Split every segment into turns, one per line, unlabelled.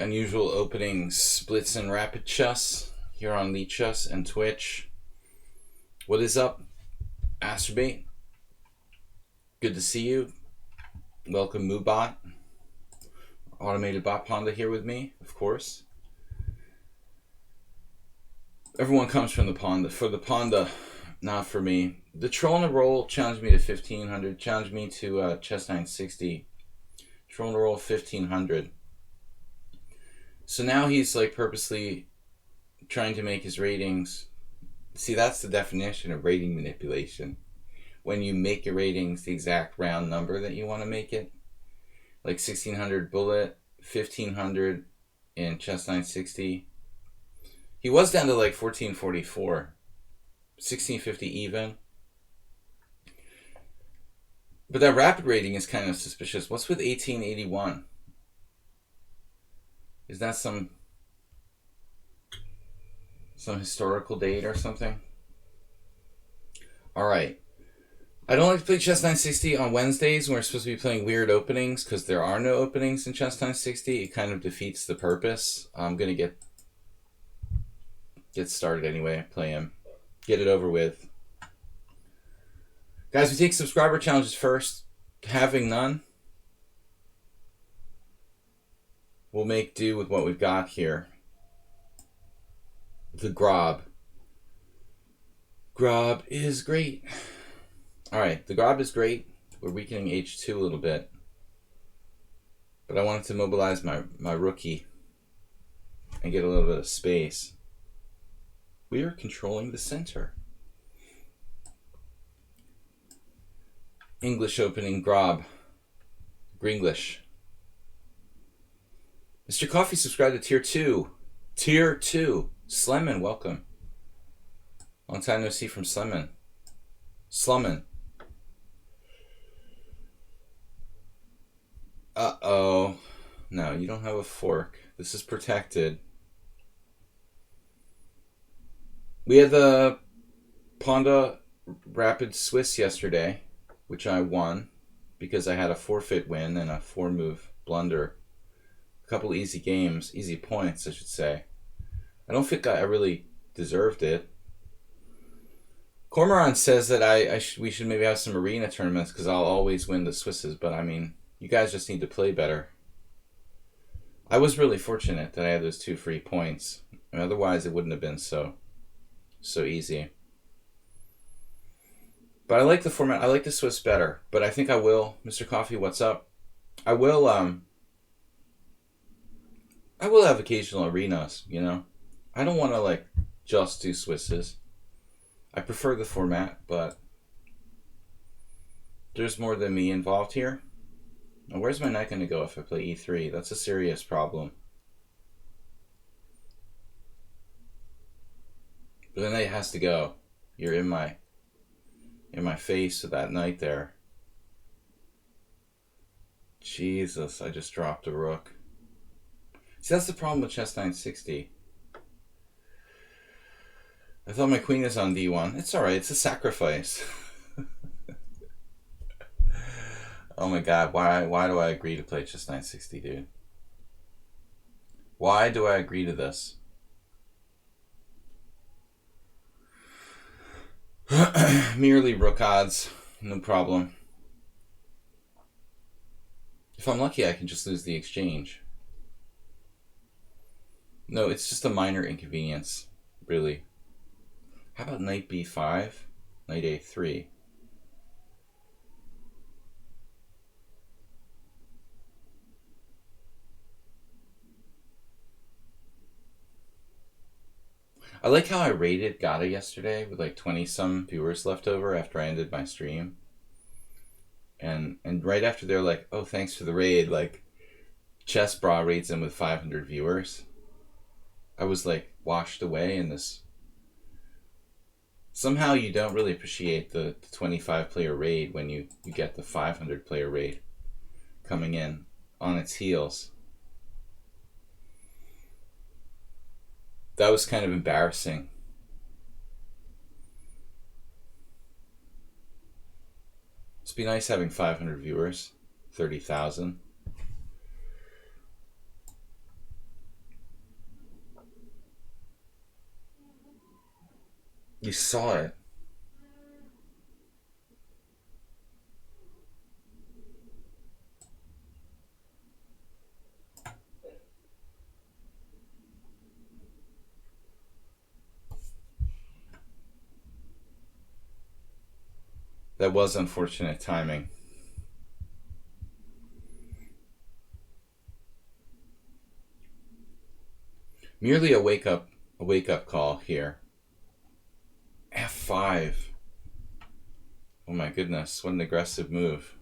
unusual openings, blitz and rapid chess here on lichess and Twitch. What is up, Astrobate? Good to see you. Welcome, Moobot. Automated Bot Panda here with me, of course. Everyone comes from the Panda. For the Panda, not for me. The Troll in a Roll challenged me to 1500. Challenged me to Chess 960. Troll in a Roll 1500. So now he's like purposely trying to make his ratings. See, that's the definition of rating manipulation. When you make your ratings the exact round number that you want to make it. Like 1600 bullet, 1500 in Chess 960. He was down to like 1444. 1650 even. But that rapid rating is kind of suspicious. What's with 1881? Is that some historical date or something? Alright. I don't like to play Chess 960 on Wednesdays when we're supposed to be playing weird openings because there are no openings in Chess 960. It kind of defeats the purpose. I'm going to get started anyway. Play him. Get it over with. Guys, we take subscriber challenges first. Having none, we'll make do with what we've got here. The Grob. Grob is great. Alright, the Grob is great. We're weakening H2 a little bit. But I wanted to mobilize my rookie and get a little bit of space. We are controlling the center. English opening Grob. Gringlish. Mr. Coffee subscribed to Tier 2. Tier 2. Slemon, welcome. Long time no see from Slemon. Slummin. Uh-oh. No, you don't have a fork. This is protected. We had the Panda Rapid Swiss yesterday, which I won because I had a forfeit win and a 4-move blunder. A couple easy games, easy points, I should say. I don't think I really deserved it. Cormoran says that we should maybe have some arena tournaments because I'll always win the Swisses, but I mean, you guys just need to play better. I was really fortunate that I had those 2 free points. And otherwise, it wouldn't have been so easy. But I like the format. I like the Swiss better. But I think I will. Mr. Coffee, what's up? I will have occasional arenas, you know. I don't want to like just do Swisses. I prefer the format, but there's more than me involved here. Now, where's my knight going to go if I play e3? That's a serious problem. But the knight has to go. You're in my face with that knight there. Jesus, I just dropped a rook. See, that's the problem with Chess 960. I thought my queen is on d1. It's alright, it's a sacrifice. Oh my god, why do I agree to play Chess 960, dude? Why do I agree to this? Merely rook odds, no problem. If I'm lucky, I can just lose the exchange. No, it's just a minor inconvenience, really. How about knight b5, knight a3? I like how I rated Gata yesterday with like 20-some viewers left over after I ended my stream. And right after they're like, oh, thanks for the raid, like, Chess Bra rates him with 500 viewers. I was like washed away in this. Somehow you don't really appreciate the 25-player raid when you get the 500-player raid coming in on its heels. That was kind of embarrassing. Must be nice having 500 viewers, 30,000. You saw it. That was unfortunate timing. Merely a wake up call here. F5. Oh my goodness, what an aggressive move.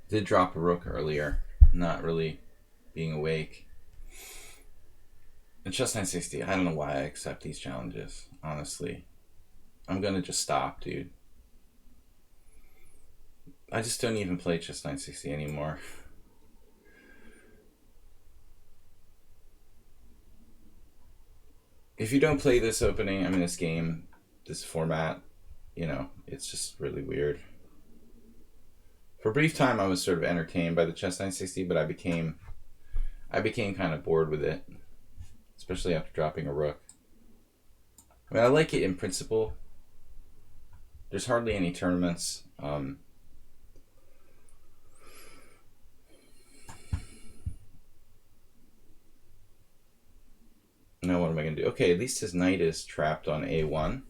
Did drop a rook earlier, not really being awake. And chess 960, I don't know why I accept these challenges, honestly. I'm gonna just stop, dude. I just don't even play chess 960 anymore. If you don't play this opening, I mean this game, this format, you know, it's just really weird. For a brief time, I was sort of entertained by the chess 960, but I became kind of bored with it, especially after dropping a rook. I mean, I like it in principle. There's hardly any tournaments. Now what am I going to do? Okay, at least his knight is trapped on A1.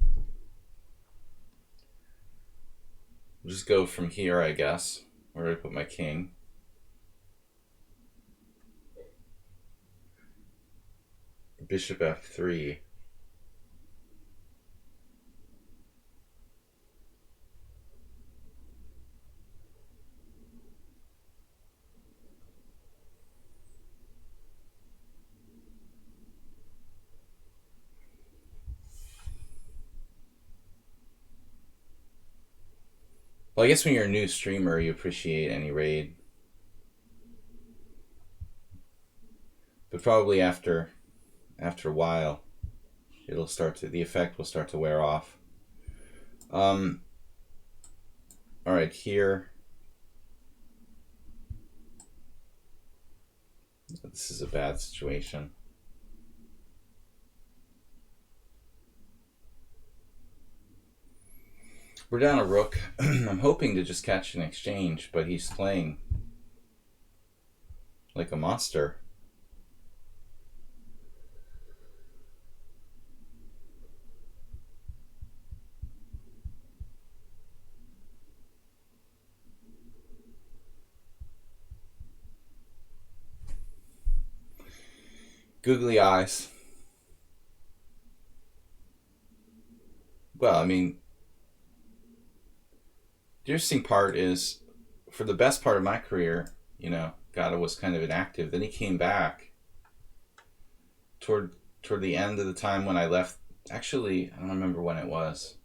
I'll just go from here, I guess. Where do I put my king? Bishop F3. Well, I guess when you're a new streamer, you appreciate any raid. But probably after a while, the effect will start to wear off. All right, here. This is a bad situation. We're down a rook. I'm hoping to just catch an exchange, but he's playing like a monster. Googly eyes. Well, I mean, the interesting part is, for the best part of my career, you know, Gata was kind of inactive. Then he came back toward the end of the time when I left. Actually, I don't remember when it was,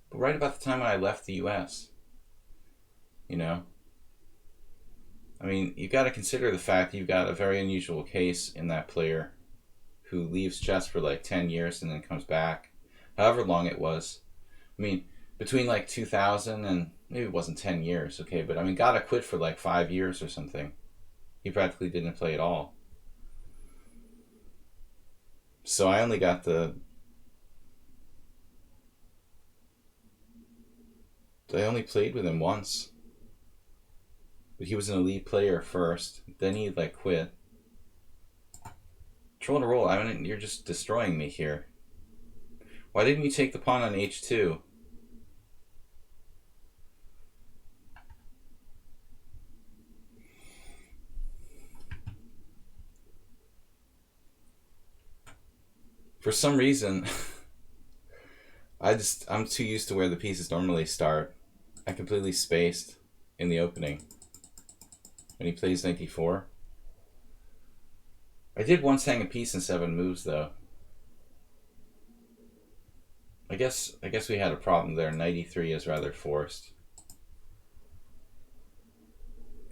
but right about the time when I left the U.S. You know, I mean, you got to consider the fact you've got a very unusual case in that player who leaves chess for like 10 years and then comes back, however long it was. I mean, between like 2000 and maybe it wasn't 10 years, okay, but I mean, Gata quit for like 5 years or something. He practically didn't play at all. So I only got I only played with him once. But he was an elite player first. Then he like quit. Control to roll. I mean, you're just destroying me here. Why didn't you take the pawn on H2? For some reason, I'm too used to where the pieces normally start. I completely spaced in the opening. when he plays knight d4. I did once hang a piece in 7 moves, though. I guess we had a problem there. Knight e3 is rather forced.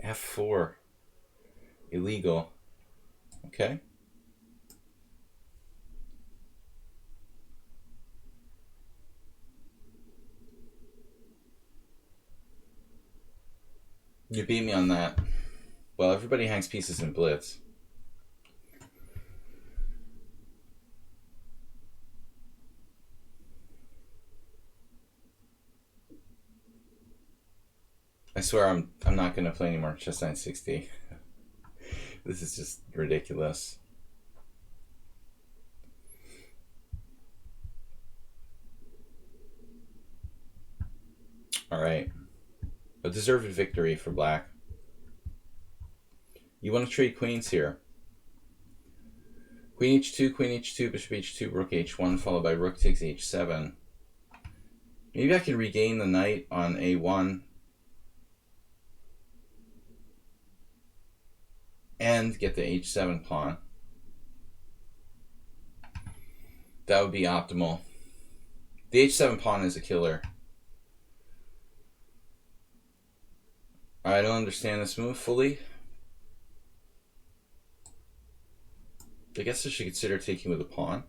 f4. Illegal. Okay. You beat me on that. Well, everybody hangs pieces in blitz. I swear I'm not going to play anymore chess 960. This is just ridiculous. All right. A deserved victory for black. You want to trade queens here. Queen h2, queen h2, bishop h2, rook h1, followed by rook takes h7. Maybe I can regain the knight on a1 and get the h7 pawn. That would be optimal. The h7 pawn is a killer. I don't understand this move fully. I guess I should consider taking with a pawn.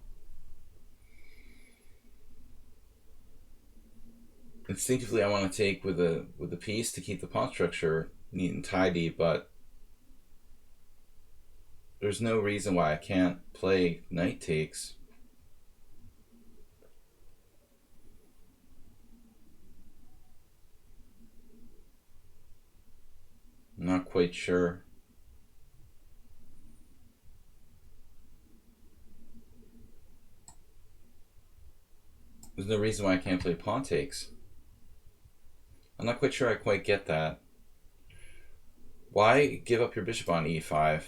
Instinctively, I want to take with a piece to keep the pawn structure neat and tidy, but there's no reason why I can't play knight takes. I'm not quite sure. There's no reason why I can't play pawn takes. I'm not quite sure I quite get that. Why give up your bishop on e5?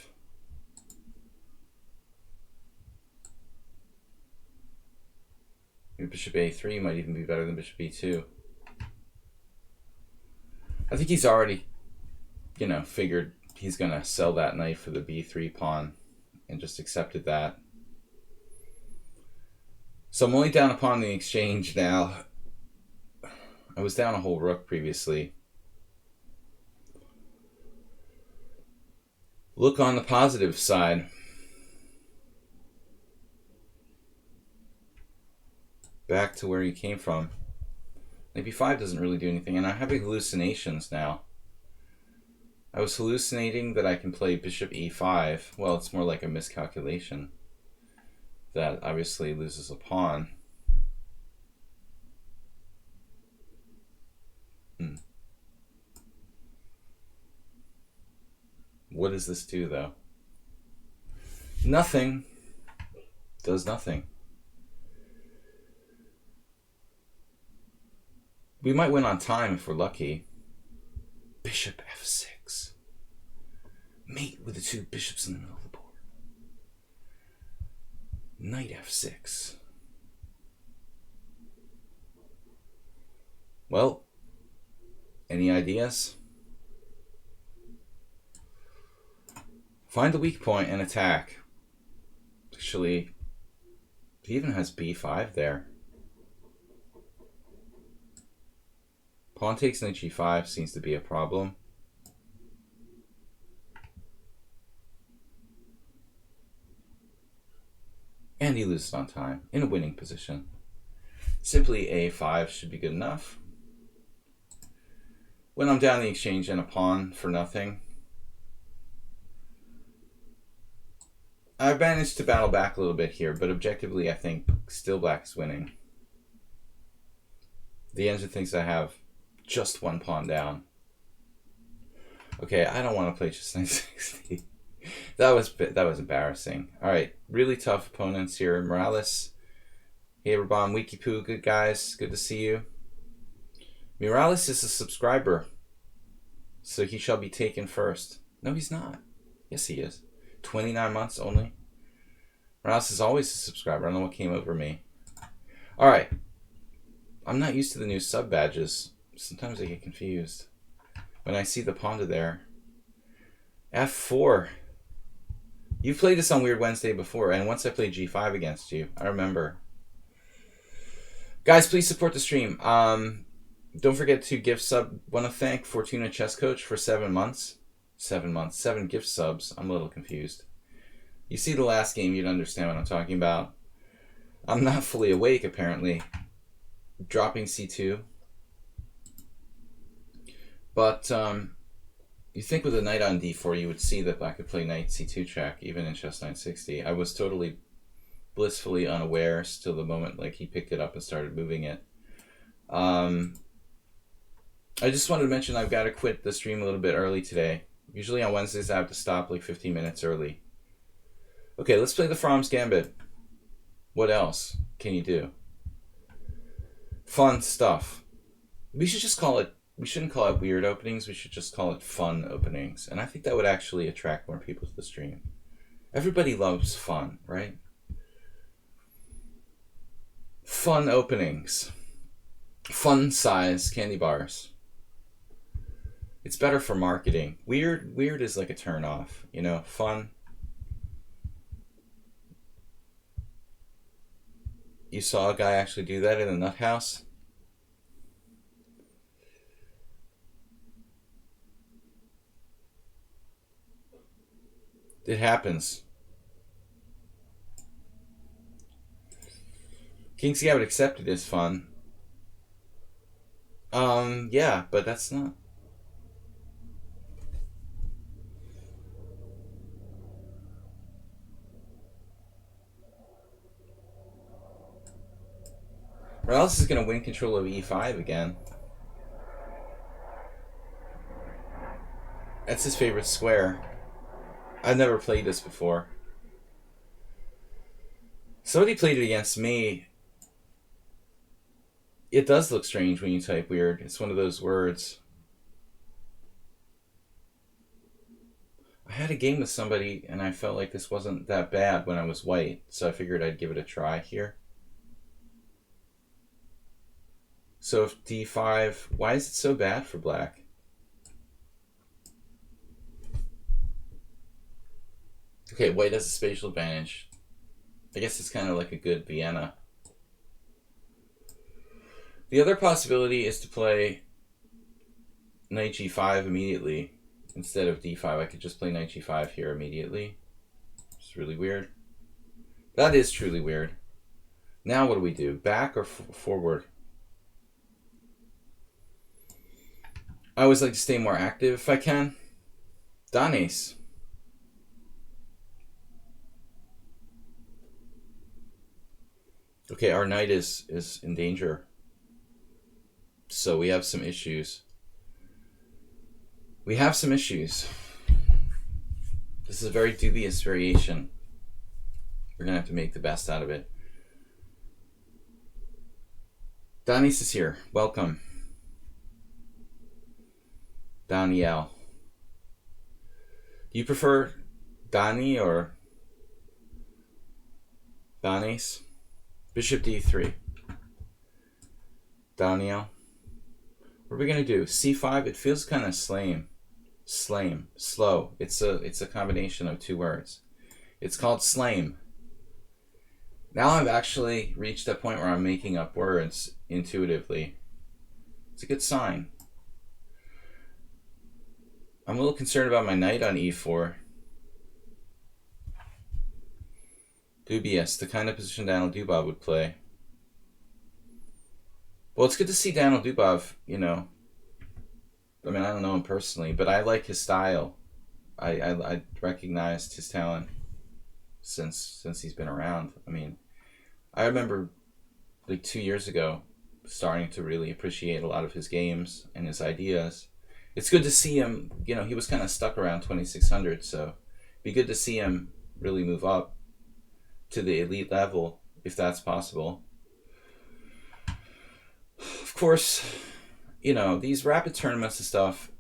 Your bishop a3 might even be better than bishop e2. I think he's already, figured he's going to sell that knight for the b3 pawn and just accepted that. So I'm only down a pawn in the exchange now. I was down a whole rook previously. Look on the positive side. Back to where you came from. Knight b5 doesn't really do anything, and I'm having hallucinations now. I was hallucinating that I can play bishop e5. Well, it's more like a miscalculation. That obviously loses a pawn. What does this do, though? Nothing. Does nothing. We might win on time if we're lucky. Bishop f6. Mate with the two bishops in the middle of the board. Knight f6. Well, any ideas? Find the weak point and attack. Actually, he even has b5 there. Pawn takes knight g5 seems to be a problem. And he loses on time in a winning position. Simply a5 should be good enough. When I'm down the exchange and a pawn for nothing, I've managed to battle back a little bit here, but objectively I think still black is winning. The engine thinks I have just one pawn down. Okay, I don't want to play just 960. That was embarrassing. All right, really tough opponents here. Morales, hey Rabon, Wikipoo, good guys, good to see you. Morales is a subscriber, so he shall be taken first. No, he's not. Yes, he is. 29 months only. Morales is always a subscriber. I don't know what came over me. All right, I'm not used to the new sub badges. Sometimes I get confused when I see the Ponda there. F4. You've played this on Weird Wednesday before, and once I played G5 against you. I remember. Guys, please support the stream. Don't forget to gift sub. Want to thank Fortuna Chess Coach for 7 months. 7 months. 7 gift subs. I'm a little confused. You see the last game, you'd understand what I'm talking about. I'm not fully awake, apparently. Dropping C2. But you think with a knight on D4, you would see that I could play knight C2 check, even in chess 960. I was totally blissfully unaware till the moment like he picked it up and started moving it. I just wanted to mention I've got to quit the stream a little bit early today. Usually on Wednesdays I have to stop like 15 minutes early. Okay, let's play the Fromm's Gambit. What else can you do? Fun stuff. We should just call it, we shouldn't call it weird openings, we should just call it fun openings. And I think that would actually attract more people to the stream. Everybody loves fun, right? Fun openings. Fun size candy bars. It's better for marketing. Weird is like a turn off, you know, fun. You saw a guy actually do that in a nut house? It happens. King's Gambit accepted is fun. Yeah, but that's not. Morales is going to win control of E5 again. That's his favorite square. I've never played this before. Somebody played it against me. It does look strange when you type weird. It's one of those words. I had a game with somebody and I felt like this wasn't that bad when I was white, so I figured I'd give it a try here. So if D5, why is it so bad for black? Okay, white has a spatial advantage. I guess it's kind of like a good Vienna. The other possibility is to play knight G5 immediately. Instead of D5, I could just play knight G5 here immediately. It's really weird. That is truly weird. Now what do we do? Back or forward? I always like to stay more active if I can. Danes. Okay, our knight is in danger. So we have some issues. We have some issues. This is a very dubious variation. We're going to have to make the best out of it. Danis is here. Welcome. Danielle. Do you prefer Dani or Danis? Bishop D3. Danielle. What are we gonna do? C5. It feels kind of slow. It's a combination of two words. It's called slame. Now I've actually reached a point where I'm making up words intuitively. It's a good sign. I'm a little concerned about my knight on E4. Dubious, the kind of position Daniel Dubov would play. Well, it's good to see Daniel Dubov, you know. I mean, I don't know him personally, but I like his style. I recognized his talent since he's been around. I mean, I remember like 2 years ago starting to really appreciate a lot of his games and his ideas. It's good to see him, you know, he was kind of stuck around 2600, so it'd be good to see him really move up to the elite level, if that's possible. Of course, you know, these rapid tournaments and stuff,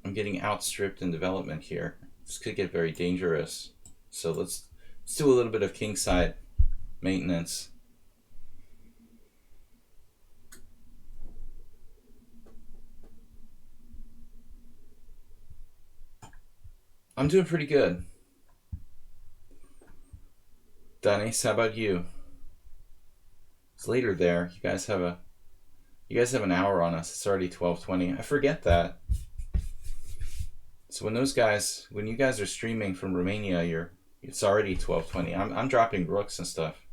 I'm getting outstripped in development here. This could get very dangerous. So let's do a little bit of kingside maintenance. I'm doing pretty good. Dennis, how about you? It's later there. You guys have an hour on us. It's already 12:20. I forget that. So when you guys are streaming from Romania, it's already 12:20. I'm dropping rooks and stuff.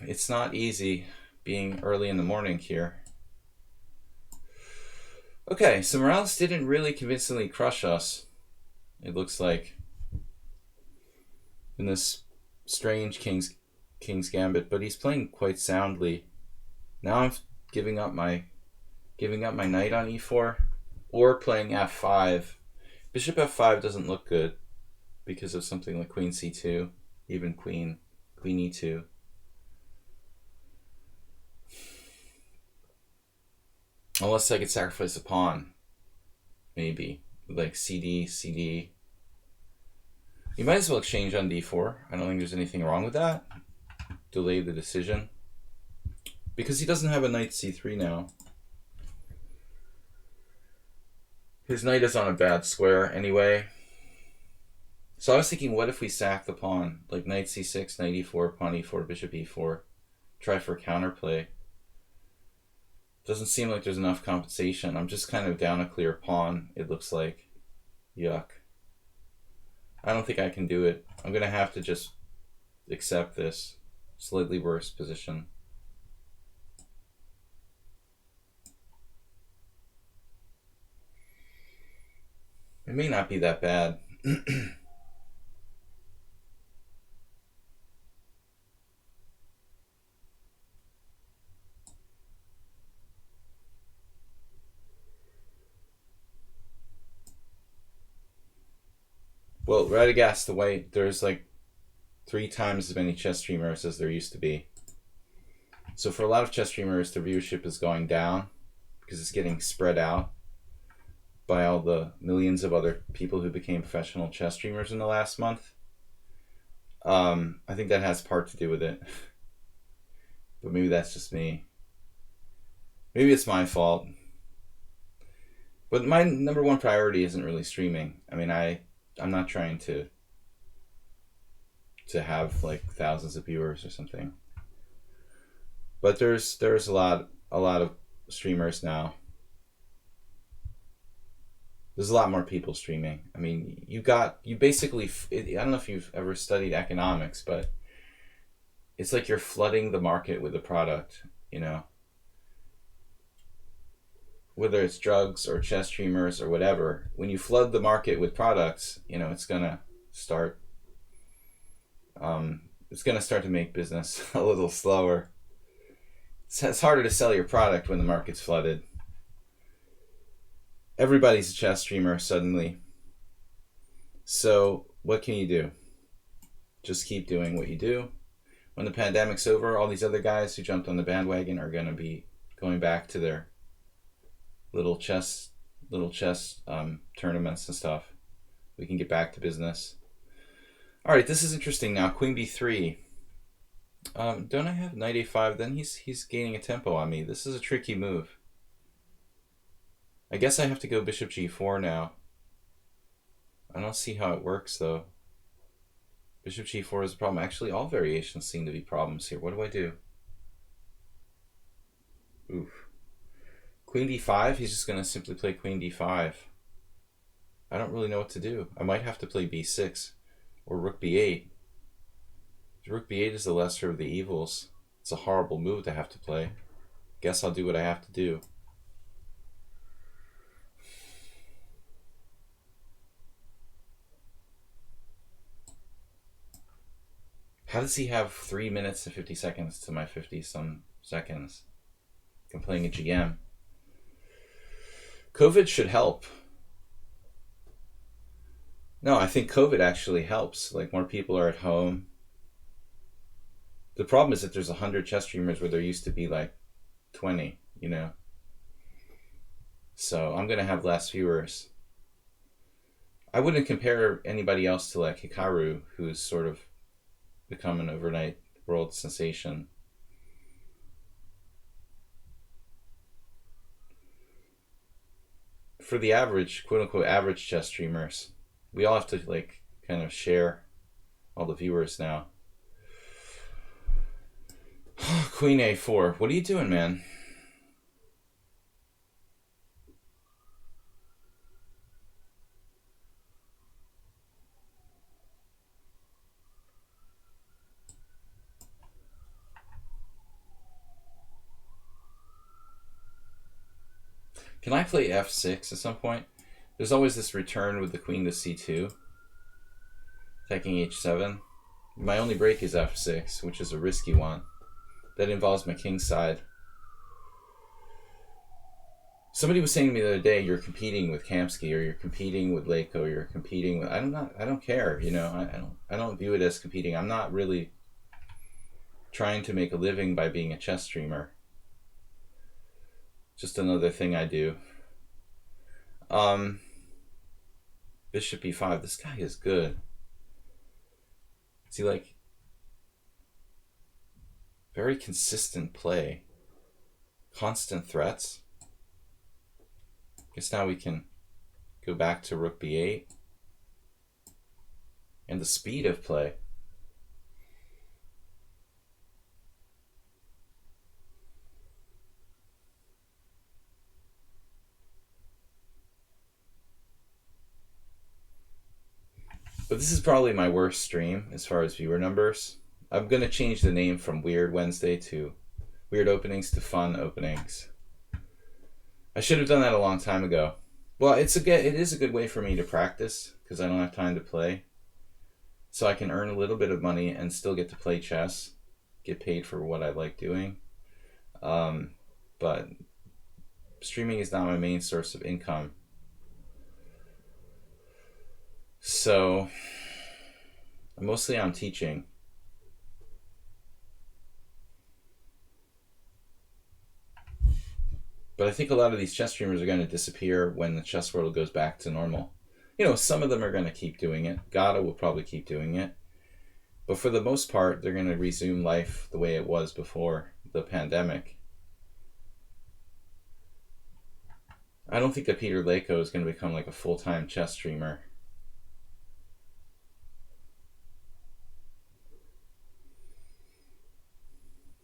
It's not easy being early in the morning here. Okay, so Morales didn't really convincingly crush us, it looks like, in this strange King's Gambit, but he's playing quite soundly. Now I'm giving up my knight on e4 or playing f5. Bishop f5 doesn't look good because of something like queen c2, even queen e2. Unless I could sacrifice a pawn, maybe like CD. You might as well exchange on d4. I don't think there's anything wrong with that. Delay the decision. Because he doesn't have a knight c3 now. His knight is on a bad square anyway. So I was thinking, what if we sack the pawn? Like knight c6, knight e4, pawn e4, bishop e4. Try for counterplay. Doesn't seem like there's enough compensation. I'm just kind of down a clear pawn, it looks like. Yuck. I don't think I can do it. I'm going to have to just accept this slightly worse position. It may not be that bad. Well, Radagast the White, there's like 3 times as many chess streamers as there used to be. So for a lot of chess streamers, the viewership is going down because it's getting spread out by all the millions of other people who became professional chess streamers in the last month. I think that has part to do with it. But maybe that's just me. Maybe it's my fault. But my number one priority isn't really streaming. I mean, I'm not trying to have like thousands of viewers or something. But there's a lot of streamers now. There's a lot more people streaming. I mean, you basically, I don't know if you've ever studied economics, but it's like you're flooding the market with a product, you know. Whether it's drugs or chess streamers or whatever, when you flood the market with products, you know, it's gonna start to make business a little slower. It's harder to sell your product when the market's flooded. Everybody's a chess streamer suddenly. So what can you do? Just keep doing what you do. When the pandemic's over, all these other guys who jumped on the bandwagon are gonna be going back to their little chess tournaments and stuff. We can get back to business. All right, this is interesting now. Queen b3. Don't I have knight a5? Then he's gaining a tempo on me. This is a tricky move. I guess I have to go bishop g4 now. I don't see how it works though. Bishop g4 is a problem. Actually, all variations seem to be problems here. What do I do? Oof. Queen d5, he's just going to simply play queen d5. I don't really know what to do. I might have to play b6 or rook b8. Rook b8 is the lesser of the evils. It's a horrible move to have to play. Guess I'll do what I have to do. How does he have 3 minutes and 50 seconds to my 50-some seconds? I'm playing a GM. COVID should help. No, I think COVID actually helps. Like, more people are at home. The problem is that there's 100 chess streamers where there used to be like 20, you know. So I'm going to have less viewers. I wouldn't compare anybody else to like Hikaru, who's sort of become an overnight world sensation. for the average, quote unquote, average chess streamers, we all have to like kind of share all the viewers now. Queen A4. What are you doing, man? Can I play F6 at some point? There's always this return with the queen to C2. Attacking H7. My only break is F6, which is a risky one. That involves my king side. Somebody was saying to me the other day, you're competing with Kamsky, or you're competing with Leko, or you're competing with... I don't care, you know. I don't view it as competing. I'm not really trying to make a living by being a chess streamer. Just another thing I do. Bishop E5. This guy is good. See, like, very consistent play. Constant threats. Guess now we can go back to Rook B8. And the speed of play. But this is probably my worst stream as far as viewer numbers. I'm going to change the name from Weird Wednesday to Weird Openings to Fun Openings. I should have done that a long time ago. Well, it is a good way for me to practice because I don't have time to play. So I can earn a little bit of money and still get to play chess. Get paid for what I like doing. But streaming is not my main source of income. So, mostly I'm teaching. But I think a lot of these chess streamers are going to disappear when the chess world goes back to normal. You know, some of them are going to keep doing it. Gata will probably keep doing it. But for the most part, they're going to resume life the way it was before the pandemic. I don't think that Peter Leko is going to become like a full-time chess streamer.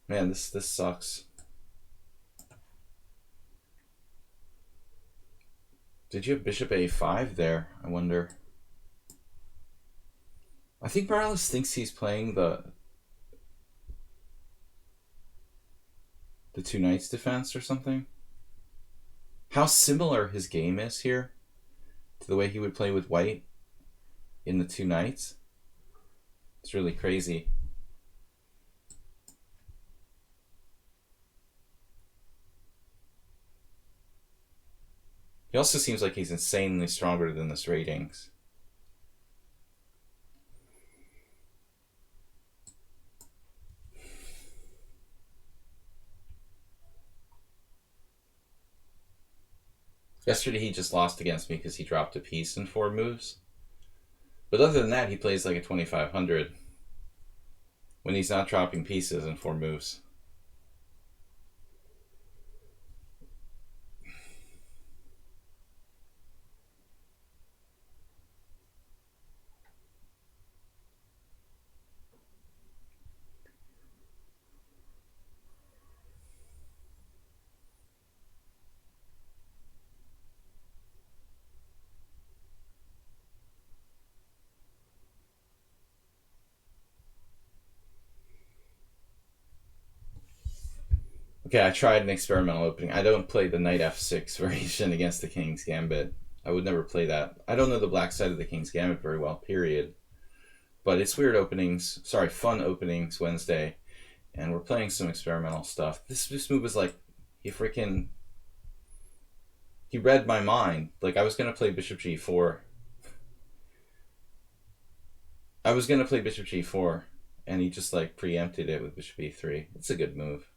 Man, this sucks. Did you have Bishop A5 there? I wonder. I think Morales thinks he's playing the two knights defense or something. How similar his game is here to the way he would play with white in the two knights. It's really crazy. He also seems like he's insanely stronger than this ratings. Yesterday he just lost against me because he dropped a piece in 4 moves. But other than that, he plays like a 2500 when he's not dropping pieces in 4 moves. Okay, I tried an experimental opening. I don't play the knight f6 variation against the king's gambit. I would never play that. I don't know the black side of the king's gambit very well, period. But it's weird openings. Sorry, fun openings Wednesday. And we're playing some experimental stuff. This move is like, he read my mind. Like, I was going to play bishop g4. And he just like preempted it with bishop e3. It's a good move.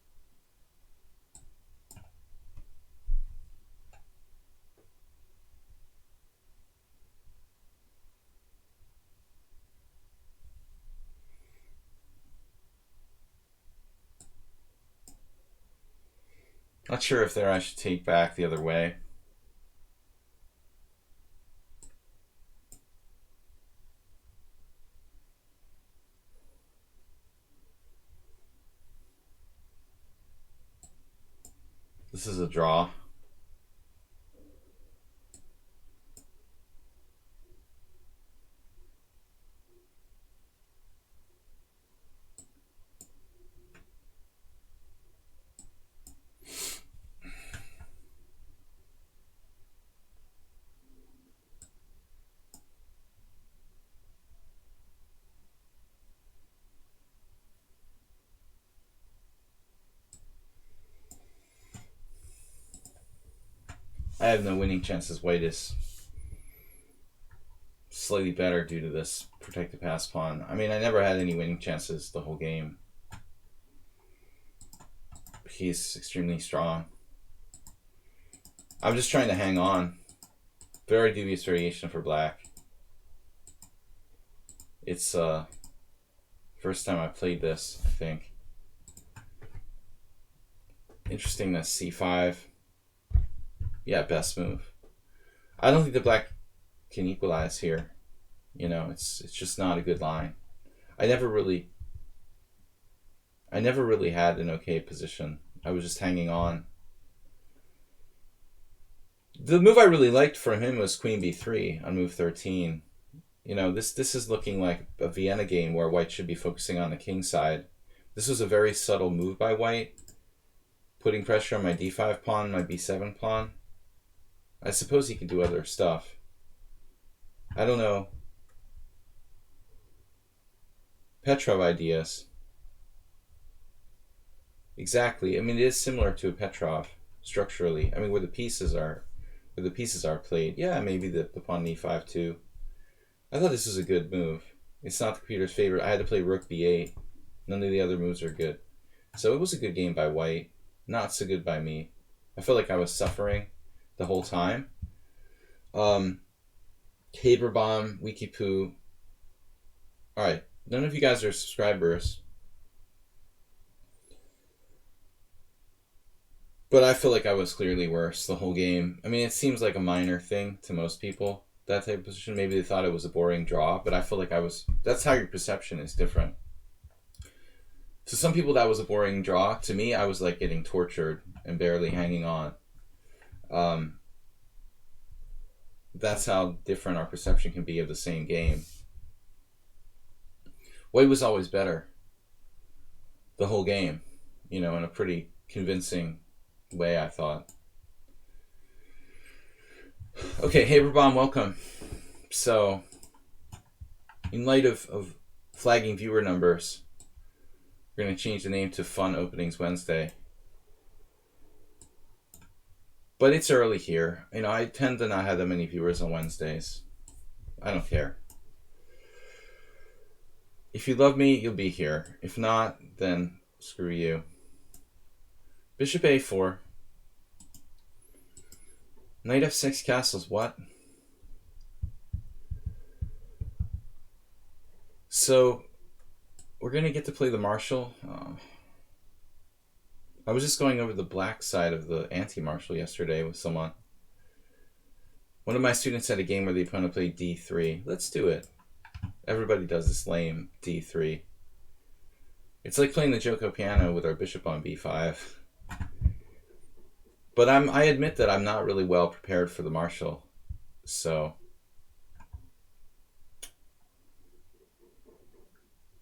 Not sure if there I should take back the other way. This is a draw. I have no winning chances. White is slightly better due to this protected pass pawn. I mean, I never had any winning chances the whole game. He's extremely strong. I'm just trying to hang on. Very dubious variation for black. It's first time I played this, I think. Interesting that c5. Yeah, best move. I don't think the black can equalize here. You know, it's just not a good line. I never really had an okay position. I was just hanging on. The move I really liked from him was queen b3 on move 13. You know, this is looking like a Vienna game where white should be focusing on the king side. This was a very subtle move by white, putting pressure on my d5 pawn, my b7 pawn. I suppose he could do other stuff. I don't know. Petrov ideas. Exactly. I mean, it is similar to a Petrov structurally. I mean, where the pieces are played. Yeah, maybe the pawn e5 too. I thought this was a good move. It's not the computer's favorite. I had to play rook b8. None of the other moves are good. So it was a good game by white. Not so good by me. I felt like I was suffering the whole time. Haberbomb, Wikipoo. Alright, none of you guys are subscribers. But I feel like I was clearly worse the whole game. I mean, it seems like a minor thing to most people, that type of position. Maybe they thought it was a boring draw, but I feel like I was... That's how your perception is different. To some people, that was a boring draw. To me, I was like getting tortured and barely hanging on. That's how different our perception can be of the same game. White was always better the whole game, you know, in a pretty convincing way, I thought. Okay, Haberbomb, welcome. So, in light of flagging viewer numbers, we're going to change the name to Fun Openings Wednesday. But it's early here. You know, I tend to not have that many viewers on Wednesdays. I don't care. If you love me, you'll be here. If not, then screw you. Bishop a4. Knight f6 castles. What? So, we're going to get to play the Marshall. I was just going over the black side of the anti-Marshall yesterday with someone. One of my students had a game where the opponent played d3. Let's do it. Everybody does this lame d3. It's like playing the Joko piano with our bishop on b5. But I admit that I'm not really well prepared for the Marshall. So,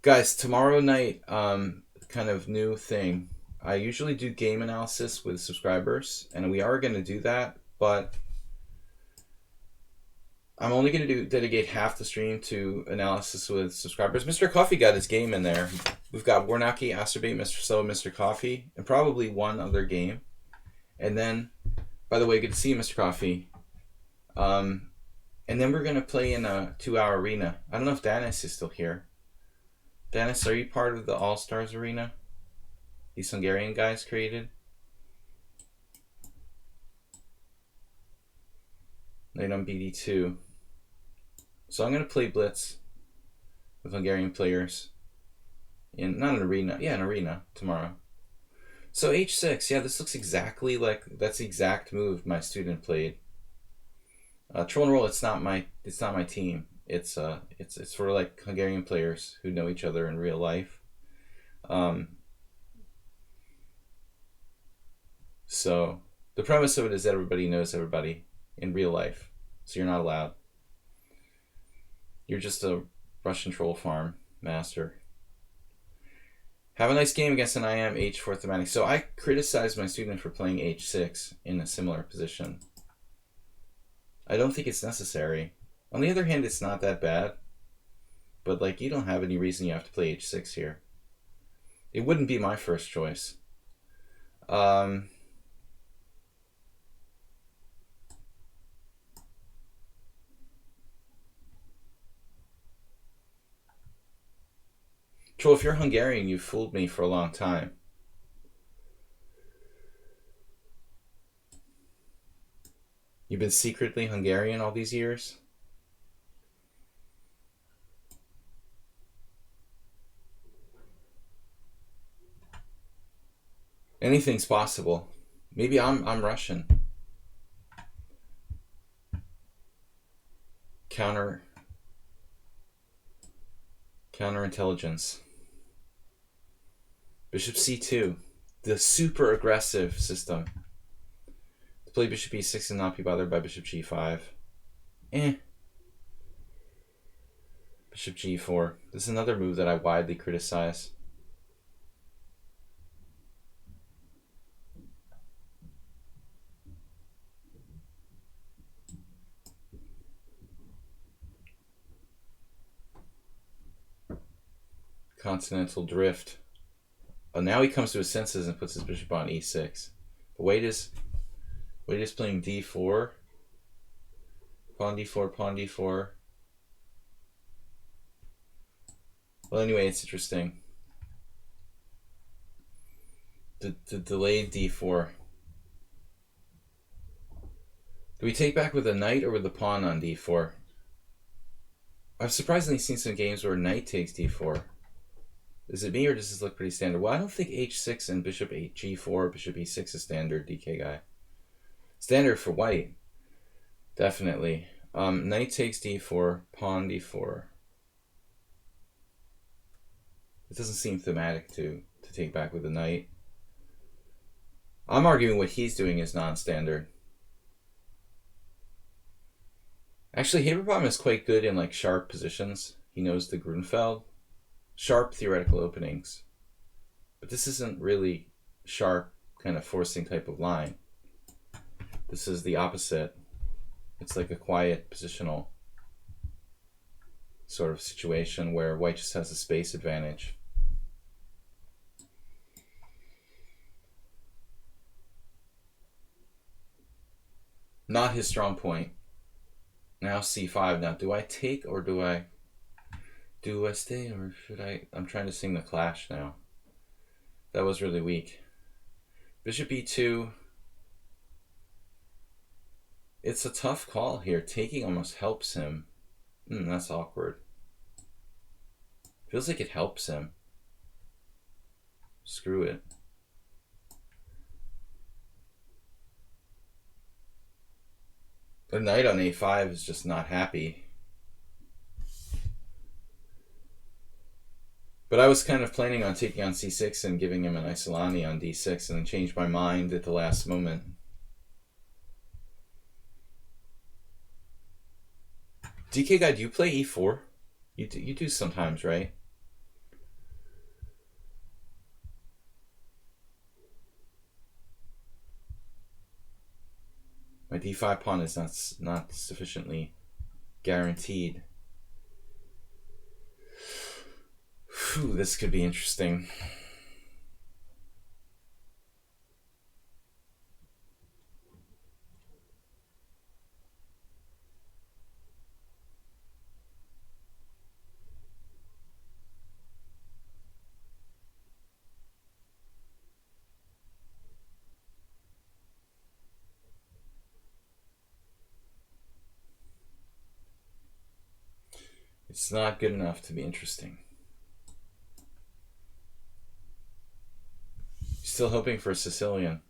guys, tomorrow night, kind of new thing. I usually do game analysis with subscribers, and we are going to do that, but I'm only going to dedicate half the stream to analysis with subscribers. Mr. Coffee got his game in there. We've got Warnaki, Asterbait, Mr. So, Mr. Coffee, and probably one other game. And then, by the way, good to see you, Mr. Coffee. And then we're going to play in a 2-hour arena. I don't know if Danis is still here. Danis, are you part of the All-Stars arena? These Hungarian guys created? Knight on BD2. So I'm going to play Blitz with Hungarian players. Not an arena. Yeah, an arena tomorrow. So h6. Yeah, this looks exactly like... That's the exact move my student played. Troll and Roll, it's not my team. It's for like Hungarian players who know each other in real life. So The premise of it is that everybody knows everybody in real life, so you're not allowed. You're just a Russian troll farm master. Have a nice game against an IM h4 thematic. So I criticized my student for playing h6 in a similar position. I don't think it's necessary. On the other hand, it's not that bad. But like, you don't have any reason you have to play h6 here. It wouldn't be my first choice. Troll, if you're Hungarian, you've fooled me for a long time. You've been secretly Hungarian all these years? Anything's possible. Maybe I'm Russian. Counterintelligence. Bishop c2. The super aggressive system. To play bishop e6 and not be bothered by bishop g5. Bishop g4. This is another move that I widely criticize. Continental drift. Oh, now he comes to his senses and puts his bishop on e6. But Wade is playing d4. Pawn d4, pawn d4. Well, anyway, it's interesting. The delayed d4. Do we take back with a knight or with the pawn on d4? I've surprisingly seen some games where knight takes d4. Is it me or does this look pretty standard? Well, I don't think h6 and bishop g4, bishop e6 is standard, DK guy. Standard for white. Definitely. Knight takes d4, pawn d4. It doesn't seem thematic to take back with the knight. I'm arguing what he's doing is non-standard. Actually, Haberbaum is quite good in like sharp positions. He knows the Grunfeld. Sharp theoretical openings. But this isn't really sharp, kind of forcing type of line. This is the opposite. It's like a quiet positional sort of situation where white just has a space advantage. Not his strong point. Now c5. Now, do I take or do I stay or should I? I'm trying to sing the Clash now. That was really weak. Bishop e2. It's a tough call here. Taking almost helps him. That's awkward. Feels like it helps him. Screw it. The knight on a5 is just not happy. But I was kind of planning on taking on c6 and giving him an Isolani on d6 and then changed my mind at the last moment. DK guy, do you play e4? You do sometimes, right? My d5 pawn is not sufficiently guaranteed. Whew, this could be interesting. It's not good enough to be interesting. Still hoping for a Sicilian.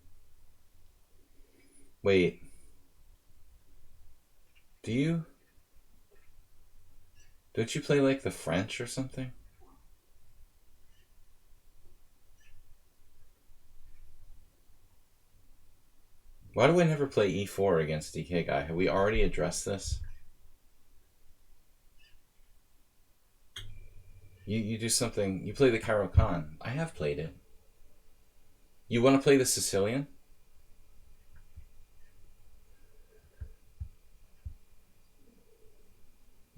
Wait. Don't you play like the French or something? Why do I never play e4 against DK Guy? Have we already addressed this? You do something. You play the Cairo Khan. I have played it. You want to play the Sicilian?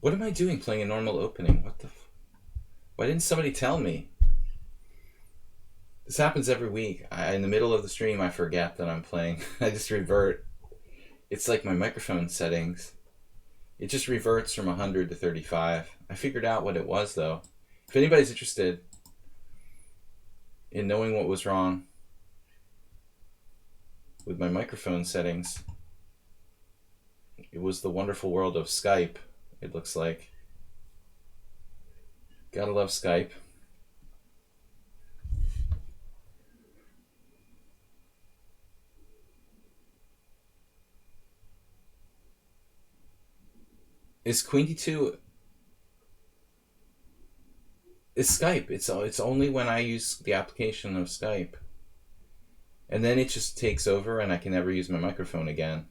What am I doing playing a normal opening? What the... Why didn't somebody tell me? This happens every week. In the middle of the stream, I forget that I'm playing. I just revert. It's like my microphone settings. It just reverts from 100 to 35. I figured out what it was, though. If anybody's interested in knowing what was wrong with my microphone settings, it was the wonderful world of Skype, it looks like. Gotta love Skype. Is Queen D2... It's Skype. It's only when I use the application of Skype. And then it just takes over and I can never use my microphone again.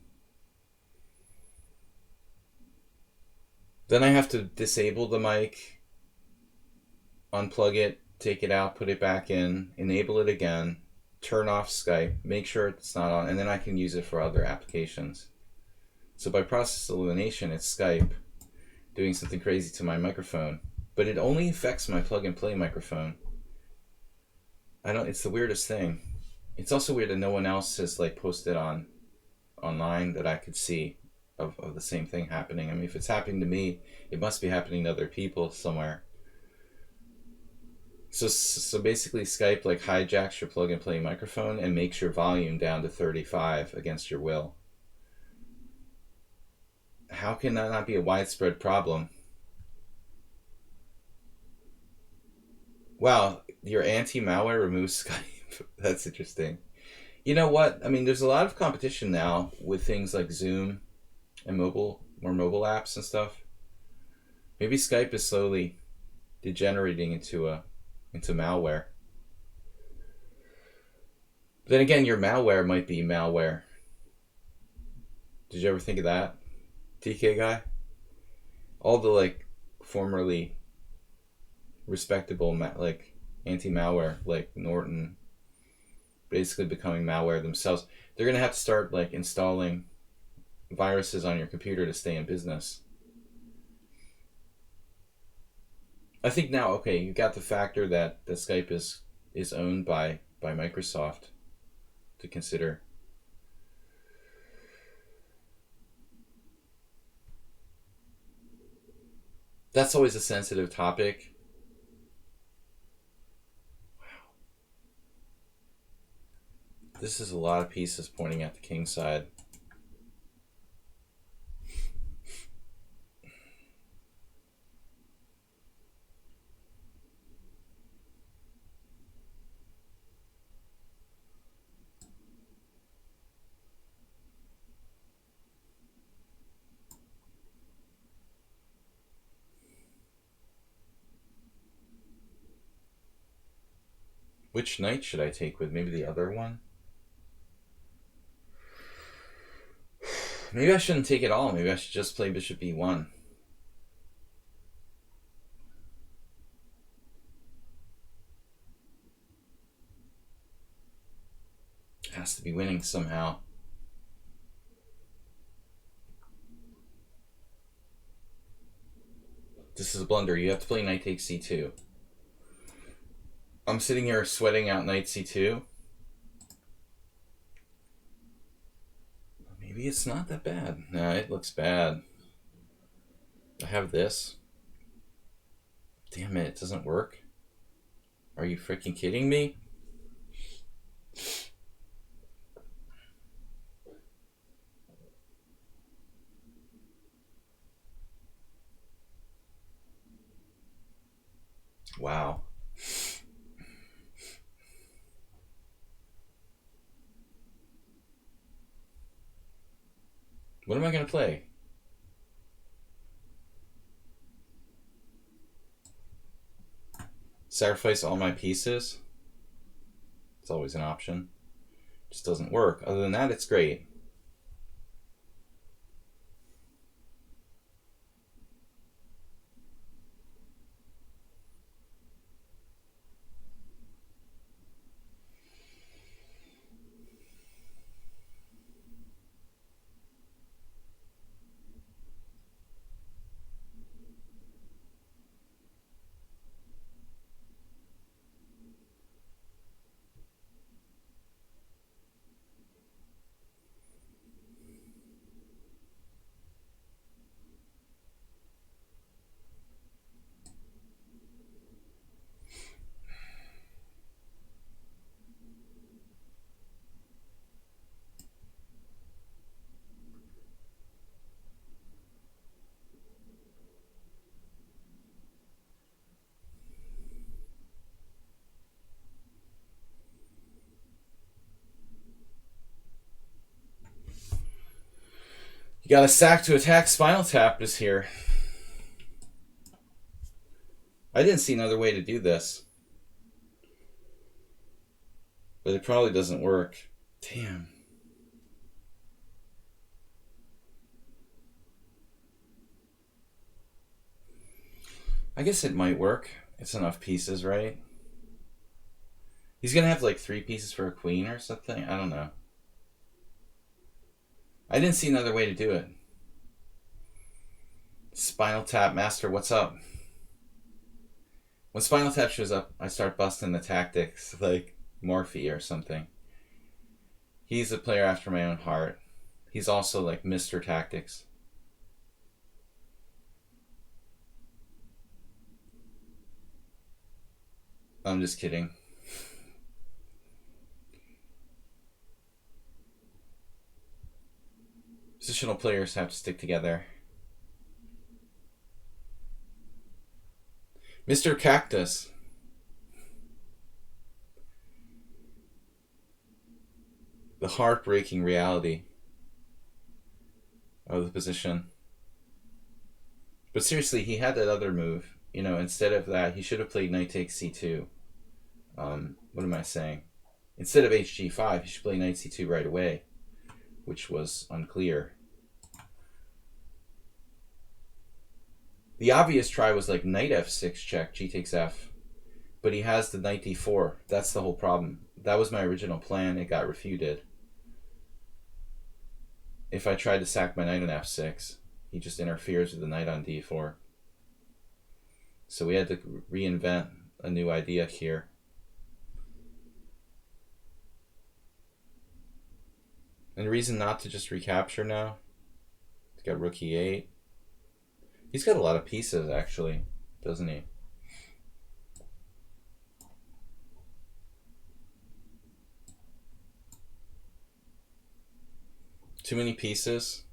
Then I have to disable the mic, unplug it, take it out, put it back in, enable it again, turn off Skype, make sure it's not on, and then I can use it for other applications. So by process elimination, it's Skype doing something crazy to my microphone. But it only affects my plug-and-play microphone. It's the weirdest thing. It's also weird that no one else has like posted online that I could see of the same thing happening. I mean, if it's happening to me, it must be happening to other people somewhere. So basically Skype like hijacks your plug-and-play microphone and makes your volume down to 35 against your will. How can that not be a widespread problem? Wow, your anti-malware removes Skype. That's interesting. You know what? I mean, there's a lot of competition now with things like Zoom and more mobile apps and stuff. Maybe Skype is slowly degenerating into malware. Then again, your malware might be malware. Did you ever think of that, TK Guy? All the like formerly respectable like anti-malware like Norton basically becoming malware themselves. They're gonna have to start like installing viruses on your computer to stay in business. I think now, okay, you got the factor that Skype is owned by Microsoft to consider. That's always a sensitive topic. This is a lot of pieces pointing at the king side. Which knight should I take with? Maybe the other one? Maybe I shouldn't take it all. Maybe I should just play bishop e1. Has to be winning somehow. This is a blunder. You have to play knight takes c2. I'm sitting here sweating out knight c2. Maybe it's not that bad. No, it looks bad. I have this. Damn it, it doesn't work. Are you freaking kidding me? Wow. What am I going to play? Sacrifice all my pieces? It's always an option. Just doesn't work. Other than that, it's great. You got a sack to attack. Spinal Tap is here. I didn't see another way to do this. But it probably doesn't work. Damn. I guess it might work. It's enough pieces, right? He's gonna have like 3 pieces for a queen or something? I don't know. I didn't see another way to do it. Spinal Tap Master, what's up? When Spinal Tap shows up, I start busting the tactics like Morphe or something. He's a player after my own heart. He's also like Mr. Tactics. I'm just kidding. Positional players have to stick together. Mr. Cactus. The heartbreaking reality of the position. But seriously, he had that other move. You know, instead of that, he should have played knight takes c2. What am I saying? Instead of hg5, he should play knight c2 right away, which was unclear. The obvious try was like knight f6 check, g takes f. But he has the knight d4. That's the whole problem. That was my original plan. It got refuted. If I tried to sack my knight on f6, he just interferes with the knight on d4. So we had to reinvent a new idea here. And the reason not to just recapture now, he's got rook e8. He's got a lot of pieces, actually, doesn't he? Too many pieces.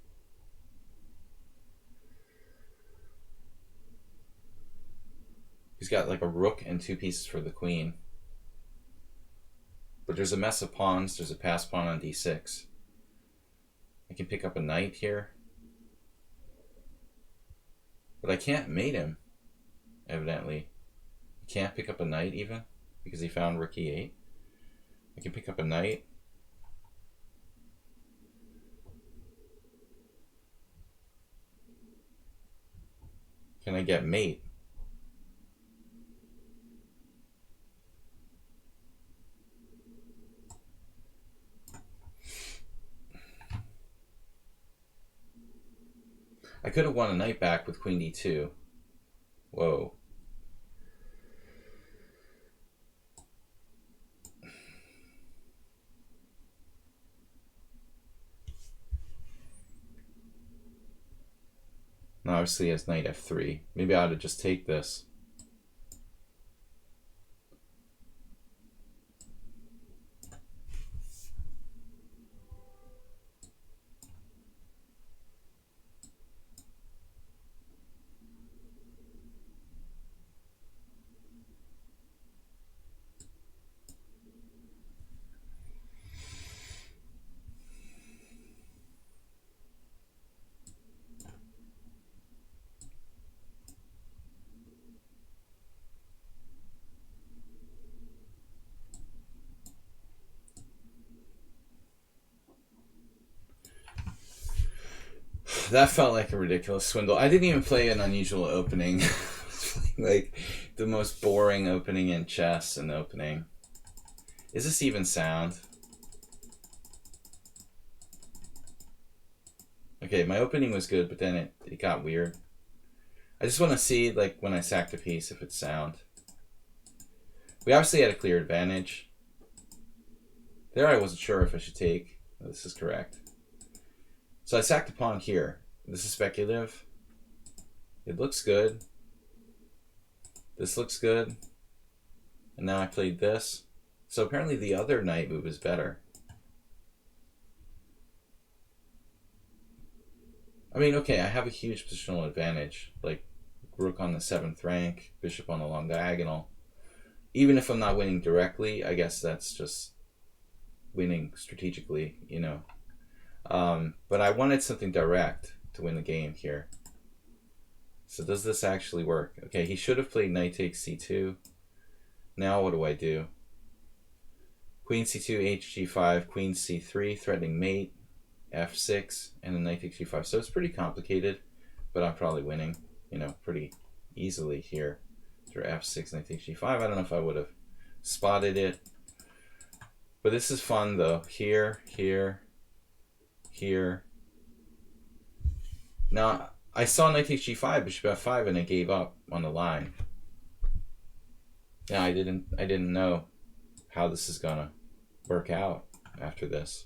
He's got like a rook and 2 pieces for the queen. But there's a mess of pawns. There's a passed pawn on d6. I can pick up a knight here. But I can't mate him, evidently. I can't pick up a knight even, because he found rook e8. I can pick up a knight. Can I get mate? I could have won a knight back with queen d2. Whoa. Now obviously he has knight f3. Maybe I ought to just take this. That felt like a ridiculous swindle. I didn't even play an unusual opening. Like the most boring opening in chess and opening. Is this even sound? Okay, my opening was good, but then it got weird. I just want to see, like, when I sacked a piece, if it's sound. We obviously had a clear advantage. There I wasn't sure if I should take. Oh, this is correct. So I sacked a pawn here. This is speculative. It looks good. This looks good. And now I played this. So apparently the other knight move is better. I mean, okay, I have a huge positional advantage. Like, rook on the 7th rank, bishop on the long diagonal. Even if I'm not winning directly, I guess that's just winning strategically, you know. But I wanted something direct to win the game here. So does this actually work? Okay, he should have played knight takes c2. Now what do I do? Queen c2, hg5, queen c3, threatening mate, f6, and then knight takes g5. So it's pretty complicated, but I'm probably winning, you know, pretty easily here. Through f6, knight takes g5. I don't know if I would have spotted it. But this is fun though. Here, here, here. Now, I saw knight takes g5, bishop f5, and I gave up on the line. Yeah, I didn't know how this is gonna work out after this.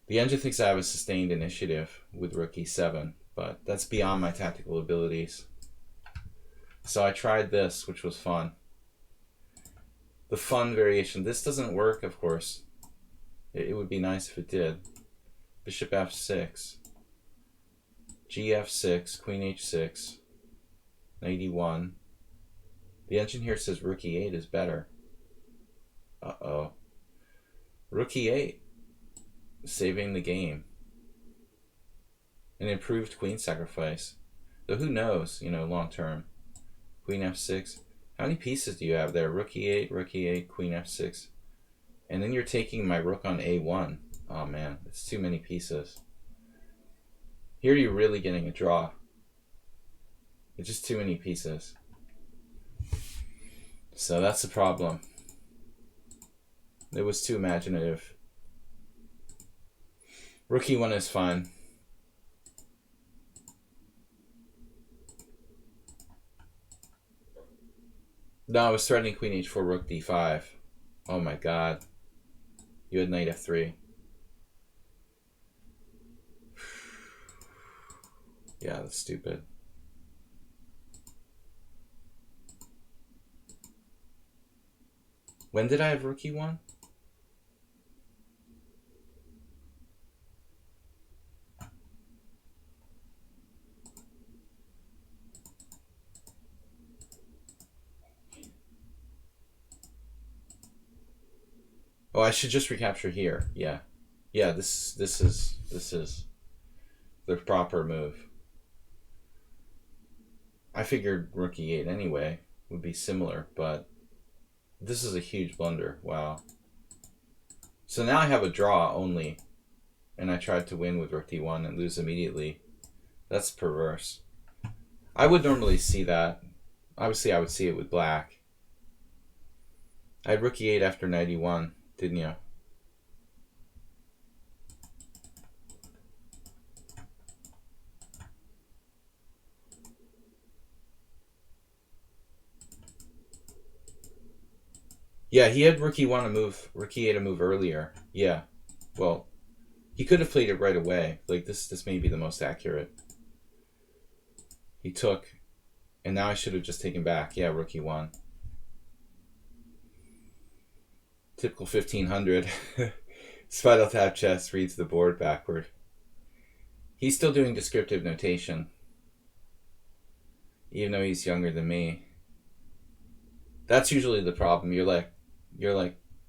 The engine thinks I have a sustained initiative with rook e7, but that's beyond my tactical abilities. So I tried this, which was fun. The fun variation. This doesn't work, of course. It would be nice if it did. Bishop f6. gf6, queen h6, knight e1. The engine here says rook e8 is better. Uh-oh. Rook e8. Saving the game. An improved queen sacrifice. Though who knows, you know, long term. Queen f6. How many pieces do you have there? Rook e8, queen f6. And then you're taking my rook on a1. Oh man, it's too many pieces. Here you're really getting a draw. It's just too many pieces. So that's the problem. It was too imaginative. Rook e1 is fine. No, I was threatening queen h4, rook d5. Oh my god. You had knight f3. Yeah, that's stupid. When did I have rook e1? Oh, I should just recapture here. Yeah. Yeah, this is the proper move. I figured rook e8 anyway would be similar, but this is a huge blunder. Wow. So now I have a draw only, and I tried to win with rook d1 and lose immediately. That's perverse. I would normally see that. Obviously, I would see it with black. I had rook e8 after knight e1, didn't you? Yeah, he had rook e1 to move, rook e8 to move earlier. Yeah, well, he could have played it right away. Like this may be the most accurate. He took, and now I should have just taken back. Yeah, rook e1. Typical 1500. Spiral tap chess reads the board backward. He's still doing descriptive notation, even though he's younger than me. That's usually the problem. You're like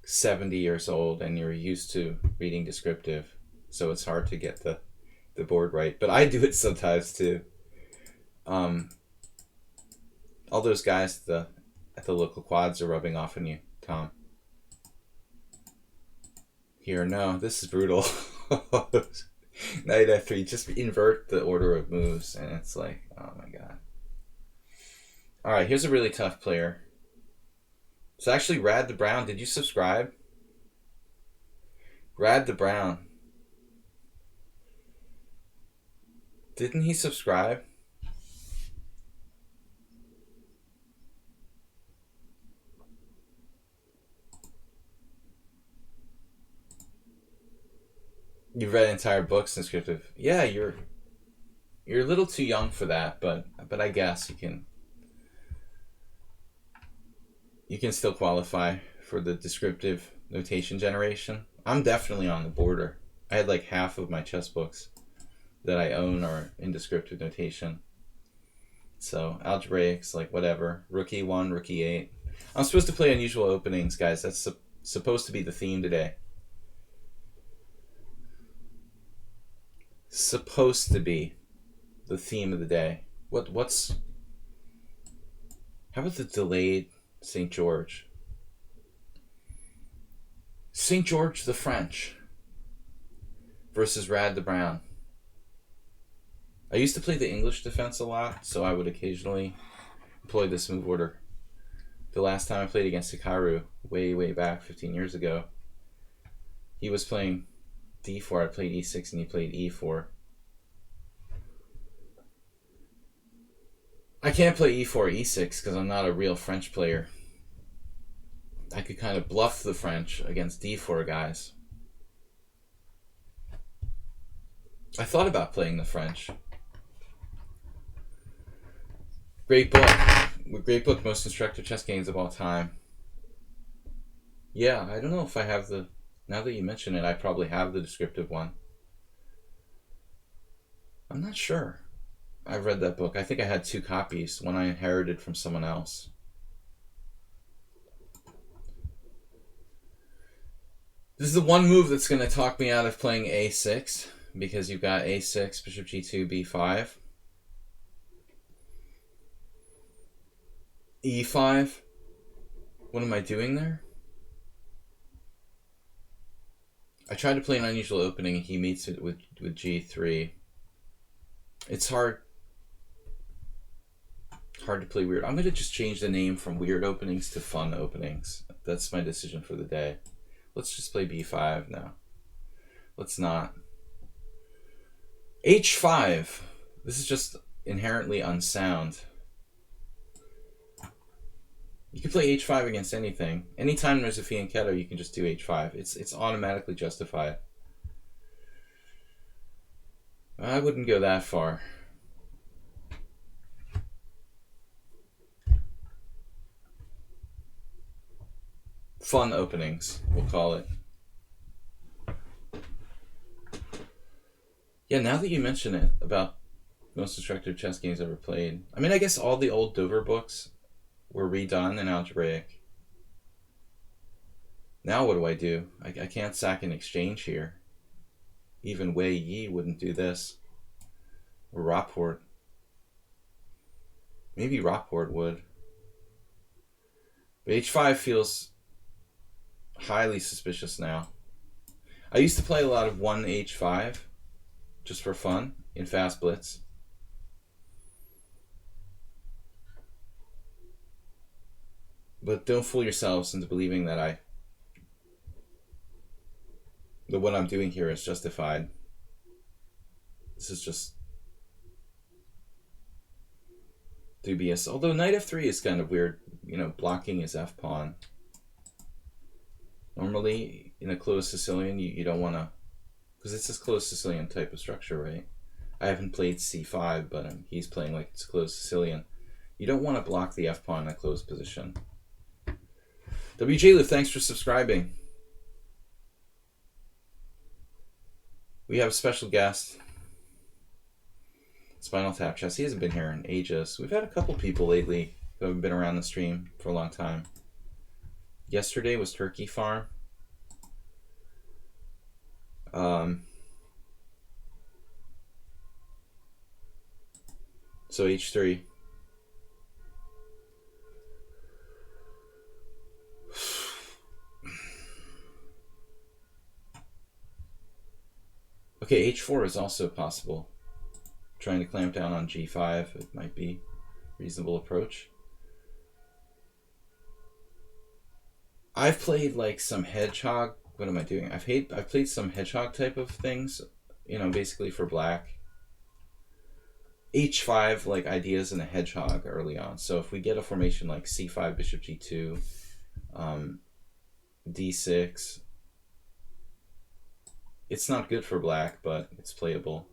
70 years old and you're used to reading descriptive, so it's hard to get the board right. But I do it sometimes too. All those guys at the local quads are rubbing off on you, Tom. Here, no, this is brutal. Knight f3, just invert the order of moves, and it's like, oh my god. All right, here's a really tough player. It's actually Rad the Brown. Did you subscribe? Rad the Brown. Didn't he subscribe? You've read entire books in descriptive. Yeah, you're a little too young for that, but I guess you can still qualify for the descriptive notation generation. I'm definitely on the border. I had like half of my chess books that I own are in descriptive notation. So algebraics, like whatever. Rook e1, rook e8. I'm supposed to play unusual openings, guys. That's supposed to be the theme today. supposed to be the theme of the day. What's how about the delayed St. George? St. George the French versus Rad the Brown. I used to play the English defense a lot, so I would occasionally employ this move order. The last time I played against Hikaru, way back 15 years ago, he was playing d4, I played e6, and he played e4. I can't play e4, e6 because I'm not a real French player. I could kind of bluff the French against d4 guys. I thought about playing the French. Great book. Great book, most instructive chess games of all time. Yeah, I don't know if I have the... Now that you mention it, I probably have the descriptive one. I'm not sure. I've read that book. I think I had 2 copies, one I inherited from someone else. This is the one move that's going to talk me out of playing a6, because you've got a6, bishop g2, b5. e5. What am I doing there? I tried to play an unusual opening and he meets it with g3. It's hard to play weird. I'm going to just change the name from weird openings to fun openings. That's my decision for the day. Let's just play b5 now. Let's not. h5. This is just inherently unsound. You can play h5 against anything. Anytime there's a fianchetto, you can just do h5. It's automatically justified. I wouldn't go that far. Fun openings, we'll call it. Yeah, now that you mention it, about most instructive chess games ever played. I mean, I guess all the old Dover books were redone in algebraic. Now what do I do? I can't sack an exchange here. Even Wei Yi wouldn't do this. Or Ropport. Maybe Ropport would. But h5 feels highly suspicious now. I used to play a lot of 1h5 just for fun in fast blitz. But don't fool yourselves into believing that what I'm doing here is justified. This is just dubious. Although knight f3 is kind of weird, you know, blocking his f-pawn. Normally, in a closed Sicilian, you don't want to, because it's this closed Sicilian type of structure, right? I haven't played c5, but he's playing like it's closed Sicilian. You don't want to block the f-pawn in a closed position. WJ Liv, thanks for subscribing. We have a special guest. Spinal Tap Chess. He hasn't been here in ages. We've had a couple people lately who haven't been around the stream for a long time. Yesterday was Turkey Farm. So h3. Okay, h4 is also possible. Trying to clamp down on g5, it might be a reasonable approach. I've played like some hedgehog. What am I doing? I've played some hedgehog type of things, you know, basically for black. h5 like ideas in a hedgehog early on. So if we get a formation like c5, bishop g2, d6, it's not good for black, but it's playable.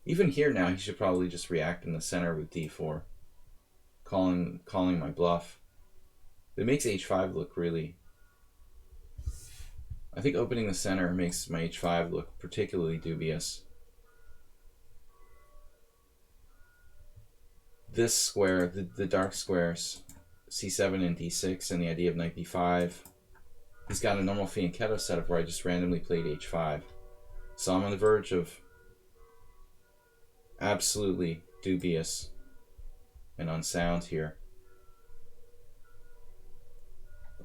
Even here now, he should probably just react in the center with d4, calling my bluff. It makes h5 look really... I think opening the center makes my h5 look particularly dubious. This square, the dark squares, c7 and d6, and the idea of knight b5. He's got a normal fianchetto setup where I just randomly played h5. So I'm on the verge of absolutely dubious and unsound here.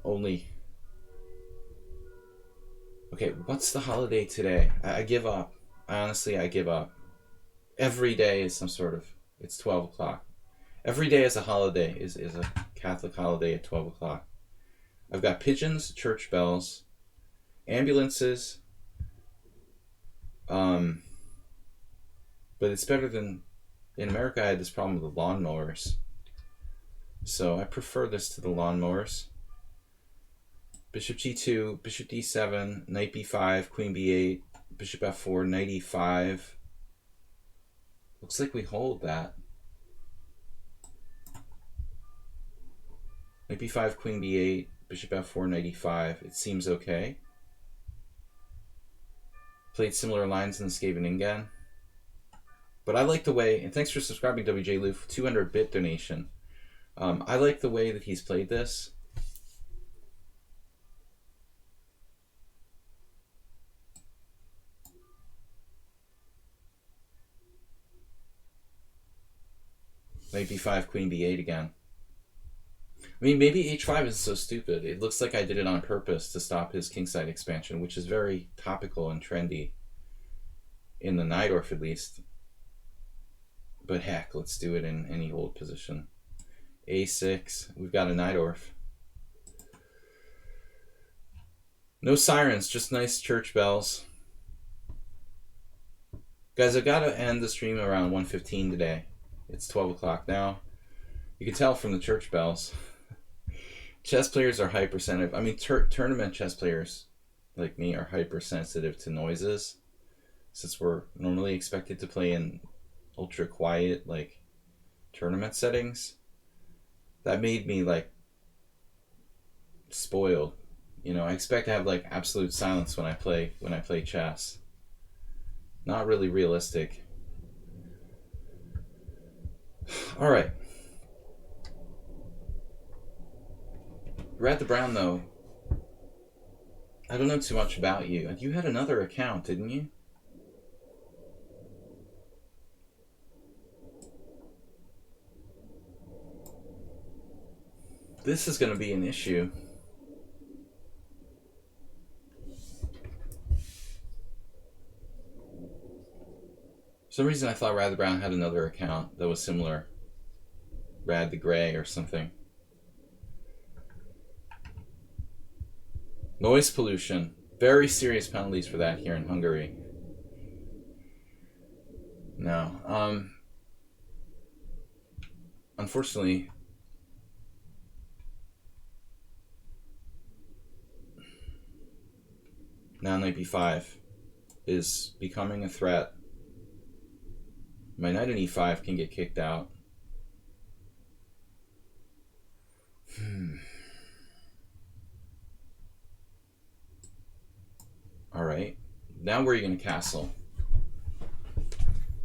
Only... Okay, what's the holiday today? I give up. Honestly, I give up. Every day is some sort of... It's 12 o'clock. Every day is a holiday, is a Catholic holiday at 12 o'clock. I've got pigeons, church bells, ambulances, but it's better than... In America, I had this problem with the lawnmowers. So I prefer this to the lawnmowers. Bishop g2, bishop d7, knight b5, queen b8, bishop f4, knight e5. Looks like we hold that. Knight b5, queen b8, bishop f4, knight e5. It seems okay. Played similar lines in the Skaven Ingen. But I like the way, and thanks for subscribing, WJ Loof, 200-bit donation. I like the way that he's played this. Knight b5, queen b8 again. I mean, maybe h5 is so stupid. It looks like I did it on purpose to stop his kingside expansion, which is very topical and trendy. In the Najdorf, at least. But heck, let's do it in any old position. a6. We've got a Najdorf. No sirens, just nice church bells. Guys, I've got to end the stream around 1:15 today. It's 12 o'clock now. You can tell from the church bells. Chess players are hypersensitive. I mean, tournament chess players like me are hypersensitive to noises, since we're normally expected to play in ultra quiet, like, tournament settings. That made me, like, spoiled. You know, I expect to have, like, absolute silence when I play chess. Not really realistic. All right. Red the Brown, though, I don't know too much about you. You had another account, didn't you? This is going to be an issue. For some reason I thought Rad the Brown had another account that was similar. Rad the Gray or something. Noise pollution. Very serious penalties for that here in Hungary. No. Unfortunately, now knight b5 is becoming a threat. My knight in e5 can get kicked out. Alright. Now where are you going to castle?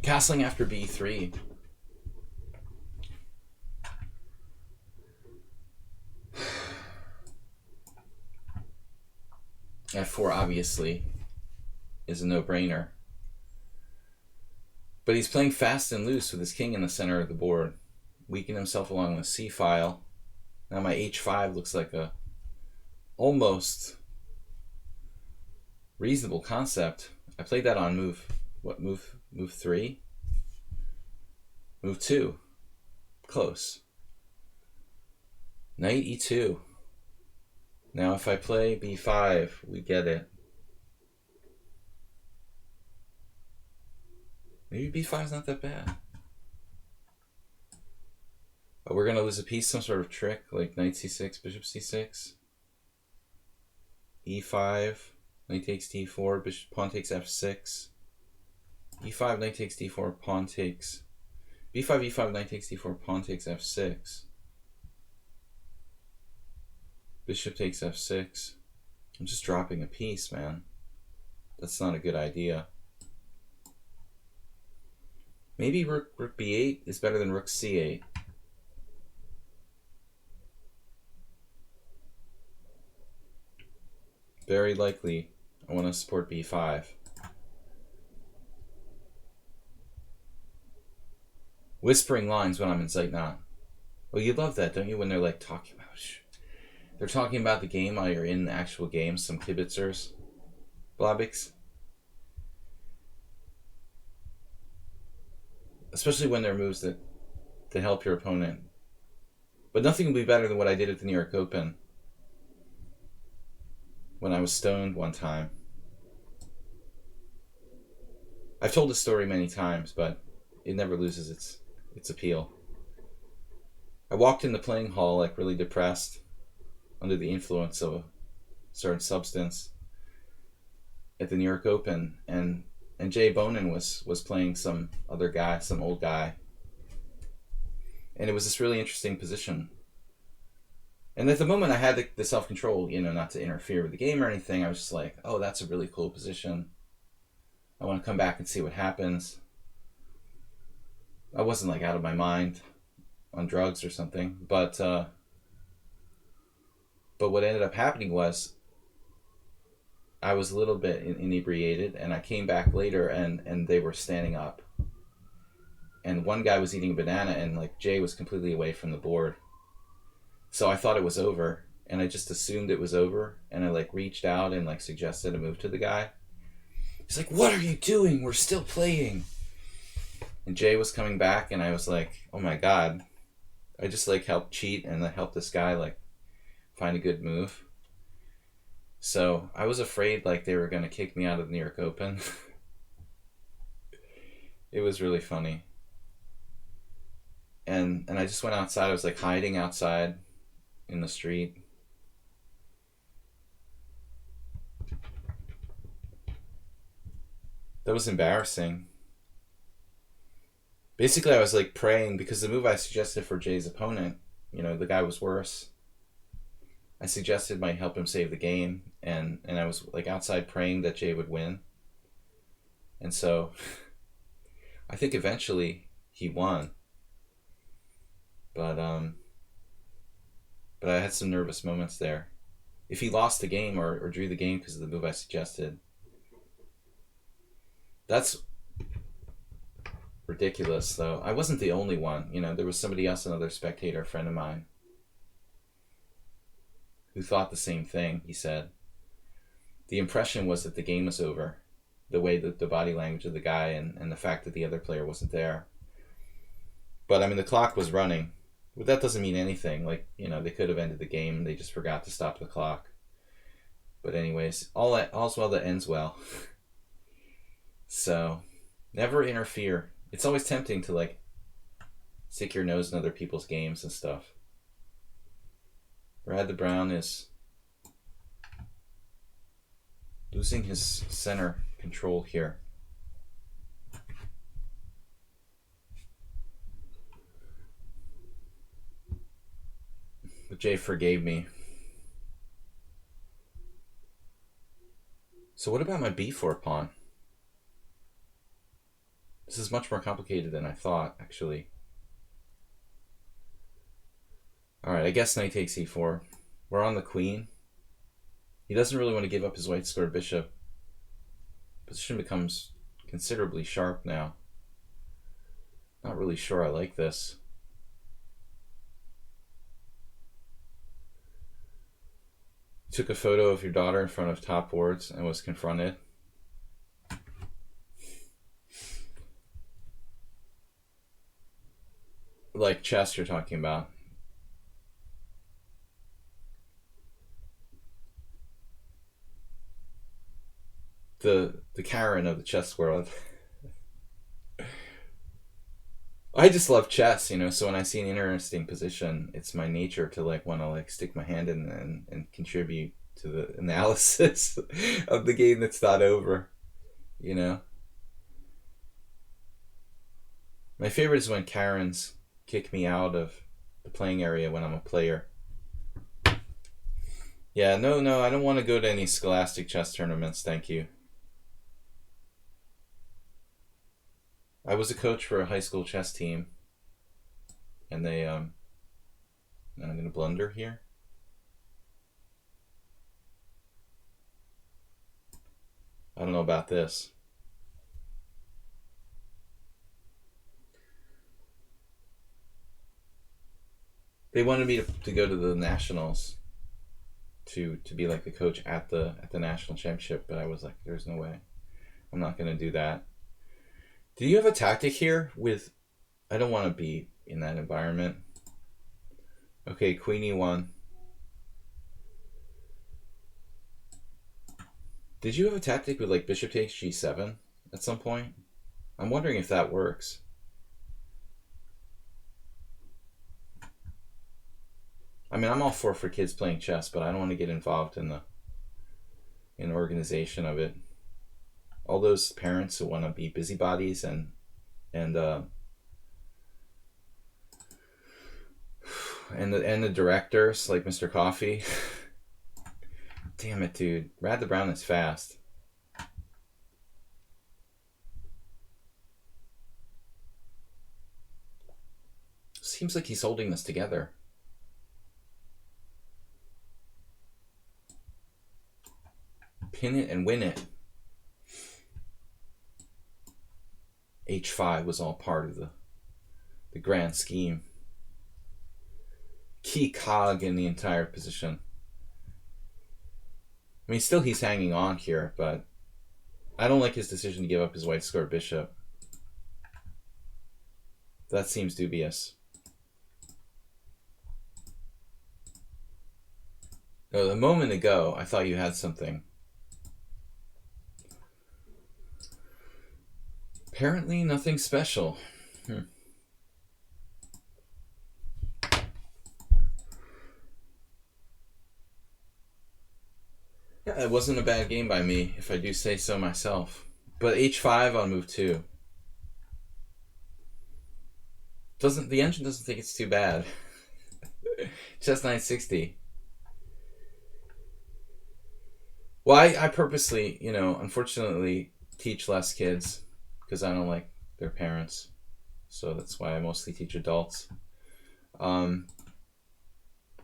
Castling after b3. f4 obviously is a no-brainer. But he's playing fast and loose with his king in the center of the board. Weaken himself along the c file. Now my h5 looks like a almost reasonable concept. I played that on move 3? Move 2. Close. Knight e2. Now if I play b5, we get it. Maybe b5 is not that bad. But we're going to lose a piece, some sort of trick, like knight c6, bishop c6. e5, knight takes d4, bishop, pawn takes f6. e5, knight takes d4, pawn takes... b5, e5, knight takes d4, pawn takes f6. Bishop takes f6. I'm just dropping a piece, man. That's not a good idea. Maybe rook b8 is better than rook c8. Very likely I want to support b5. whispering lines when I'm in Zeitnot. Well, you love that, don't you? When they're like talking about, they're talking about the game while you're in the actual game. Some kibitzers, blobix, especially when they're moves that help your opponent. But nothing will be better than what I did at the New York Open when I was stoned one time. I've told this story many times, but it never loses its appeal. I walked in the playing hall like really depressed, under the influence of a certain substance at the New York Open, and Jay Bonin was playing some other guy, some old guy. And it was this really interesting position. And at the moment I had the self-control, not to interfere with the game or anything. I was just like, oh, that's a really cool position. I want to come back and see what happens. I wasn't like out of my mind on drugs or something, but what ended up happening was I was a little bit inebriated, and I came back later, and they were standing up, and one guy was eating a banana, and like Jay was completely away from the board. So I thought it was over, and I just assumed it was over, and I like reached out and like suggested a move to the guy. He's like, "What are you doing? We're still playing." And Jay was coming back, and I was like, "Oh my god!" I just like helped cheat, and I helped this guy like find a good move. So I was afraid like they were gonna kick me out of the New York Open. It was really funny. And I just went outside. I was like hiding outside in the street. That was embarrassing. Basically, I was like praying because the move I suggested for Jay's opponent, the guy was worse. I suggested might help him save the game, and I was like outside praying that Jay would win. And so I think eventually he won. But I had some nervous moments there. If he lost the game or drew the game because of the move I suggested, that's ridiculous, though. I wasn't the only one. There was somebody else, another spectator, a friend of mine, who thought the same thing. He said the impression was that the game was over, the way that the body language of the guy and the fact that the other player wasn't there. But I mean, the clock was running. But that doesn't mean anything. Like, they could have ended the game. They just forgot to stop the clock. But anyways, all's well that ends well. So never interfere. It's always tempting to like stick your nose in other people's games and stuff. Brad the Brown is losing his center control here. But Jay forgave me. So what about my b4 pawn? This is much more complicated than I thought, actually. Alright, I guess knight takes e4. We're on the queen. He doesn't really want to give up his white square bishop. Position becomes considerably sharp now. Not really sure I like this. Took a photo of your daughter in front of top boards and was confronted. Like chess you're talking about. The Karen of the chess world. I just love chess, so when I see an interesting position, it's my nature to like want to like stick my hand in and contribute to the analysis of the game that's not over, My favorite is when Karens kick me out of the playing area when I'm a player. Yeah, no, I don't want to go to any scholastic chess tournaments, thank you. I was a coach for a high school chess team, and they, I'm going to blunder here. I don't know about this. They wanted me to go to the nationals to be like the coach at the national championship, but I was like, there's no way. I'm not gonna do that. Do you have a tactic here with I don't want to be in that environment. Okay, Queen E1. Did you have a tactic with like Bishop takes G7 at some point? I'm wondering if that works. I mean, I'm all for kids playing chess, but I don't want to get involved in the organization of it. All those parents who want to be busybodies and the directors like Mr. Coffee. Damn it, dude. Rad the Brown is fast. Seems like he's holding this together. Pin it and win it. H5 was all part of the grand scheme. Key cog in the entire position. I mean, still he's hanging on here, but I don't like his decision to give up his white square bishop. That seems dubious. No, a moment ago, I thought you had something. Apparently nothing special. Yeah, it wasn't a bad game by me, if I do say so myself. But H5 on move 2. The engine doesn't think it's too bad. Chess 960. Well, I purposely, unfortunately teach less kids because I don't like their parents. So that's why I mostly teach adults. But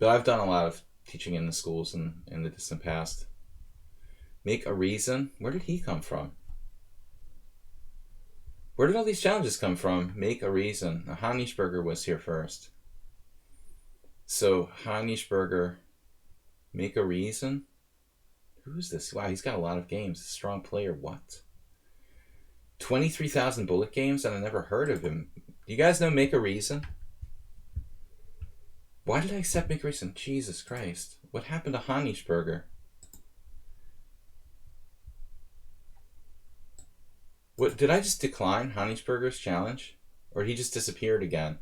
I've done a lot of teaching in the schools in the distant past. Make a reason? Where did he come from? Where did all these challenges come from? Make a reason. Now, Hanishberger was here first. So, Hanishberger, make a reason? Who's this? Wow, he's got a lot of games. Strong player, what? 23,000 bullet games, and I never heard of him. Do you guys know Make a Reason? Why did I accept Make a Reason? Jesus Christ. What happened to Hanishberger? What, did I just decline Hanishberger's challenge? Or he just disappeared again?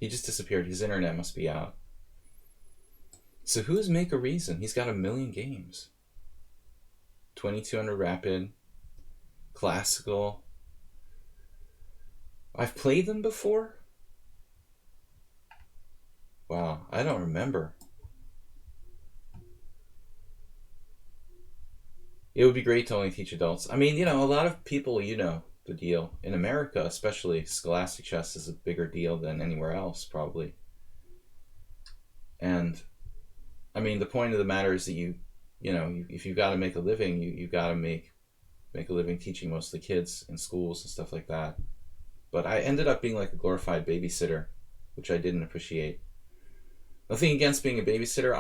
He just disappeared. His internet must be out. So who's Make a Reason? He's got 1 million games. 2200 rapid. Classical. I've played them before? Wow, I don't remember. It would be great to only teach adults. I mean, a lot of people, the deal. In America, especially, scholastic chess is a bigger deal than anywhere else, probably. And, I mean, the point of the matter is that if you've got to make a living, you got to make a living teaching mostly kids in schools and stuff like that. But I ended up being like a glorified babysitter, which I didn't appreciate. Nothing against being a babysitter.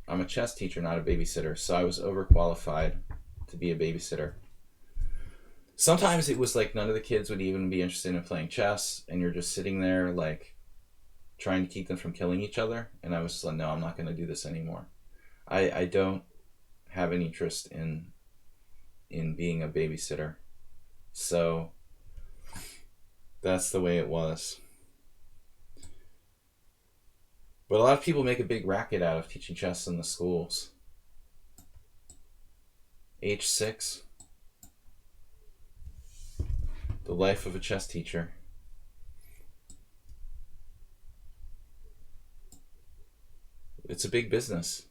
I'm a chess teacher, not a babysitter. So I was overqualified to be a babysitter. Sometimes it was like none of the kids would even be interested in playing chess, and you're just sitting there like trying to keep them from killing each other. And I was just like, no, I'm not going to do this anymore. I don't have any interest in being a babysitter. So that's the way it was. But a lot of people make a big racket out of teaching chess in the schools. H6. The life of a chess teacher. It's a big business.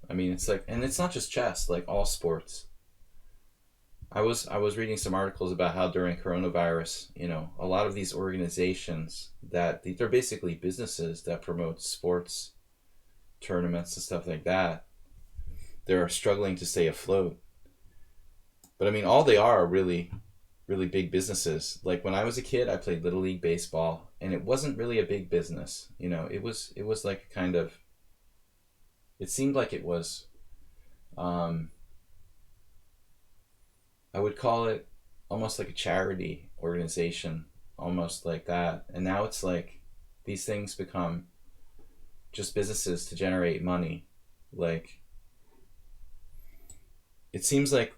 I mean, it's like, and it's not just chess, like all sports. I was reading some articles about how during coronavirus, a lot of these organizations that they're basically businesses that promote sports tournaments and stuff like that, they're struggling to stay afloat. But I mean, all they are really really big businesses. Like when I was a kid, I played Little League baseball, and it wasn't really a big business. You know, it was like kind of. It seemed like it was. Um, I would call it almost like a charity organization, almost like that. And now it's like these things become just businesses to generate money. Like it seems like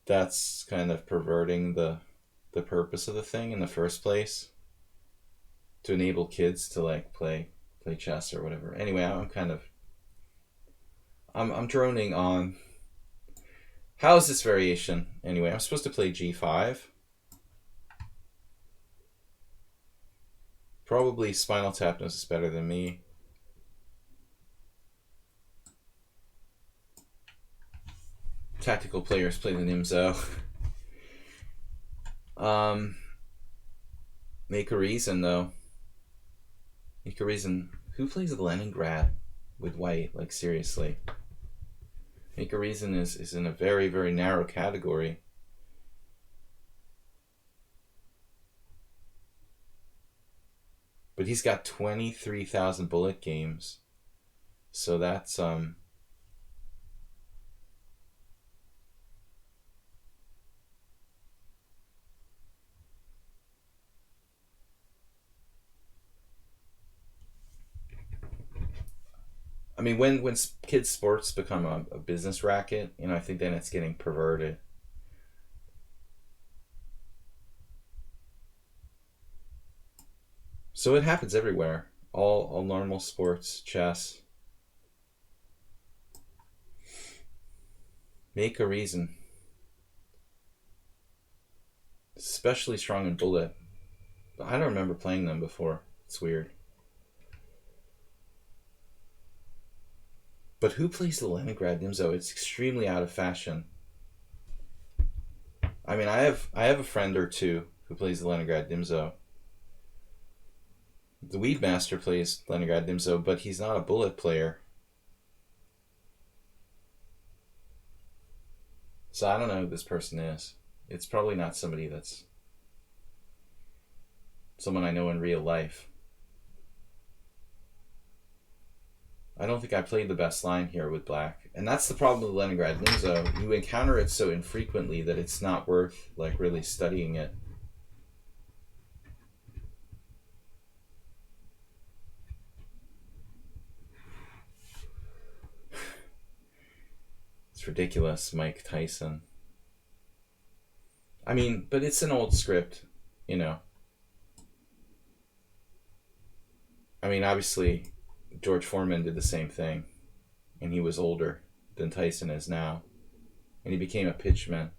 that's kind of perverting the purpose of the thing in the first place, to enable kids to like play chess or whatever. Anyway, I'm droning on. How is this variation? Anyway, I'm supposed to play g5. Probably Spinal Tap knows this better than me. Tactical players play the Nimzo. Make a reason though. Make a reason. Who plays Leningrad with white? Like seriously. Make a reason is in a very, very narrow category. But he's got 23,000 bullet games. So that's I mean, when kids' sports become a business racket, you know, I think then it's getting perverted. So it happens everywhere. All normal sports, chess. Make a reason. Especially strong in bullet. But I don't remember playing them before. It's weird. But who plays the Leningrad Nimzo? It's extremely out of fashion. I mean, I have a friend or two who plays the Leningrad Nimzo. The Weedmaster plays Leningrad Nimzo, but he's not a bullet player. So I don't know who this person is. It's probably not somebody that's someone I know in real life. I don't think I played the best line here with black. And that's the problem with Leningrad Nimzo. You encounter it so infrequently that it's not worth like really studying it. It's ridiculous, Mike Tyson. I mean, but it's an old script, you know. I mean, obviously, George Foreman did the same thing, and he was older than Tyson is now, and he became a pitchman.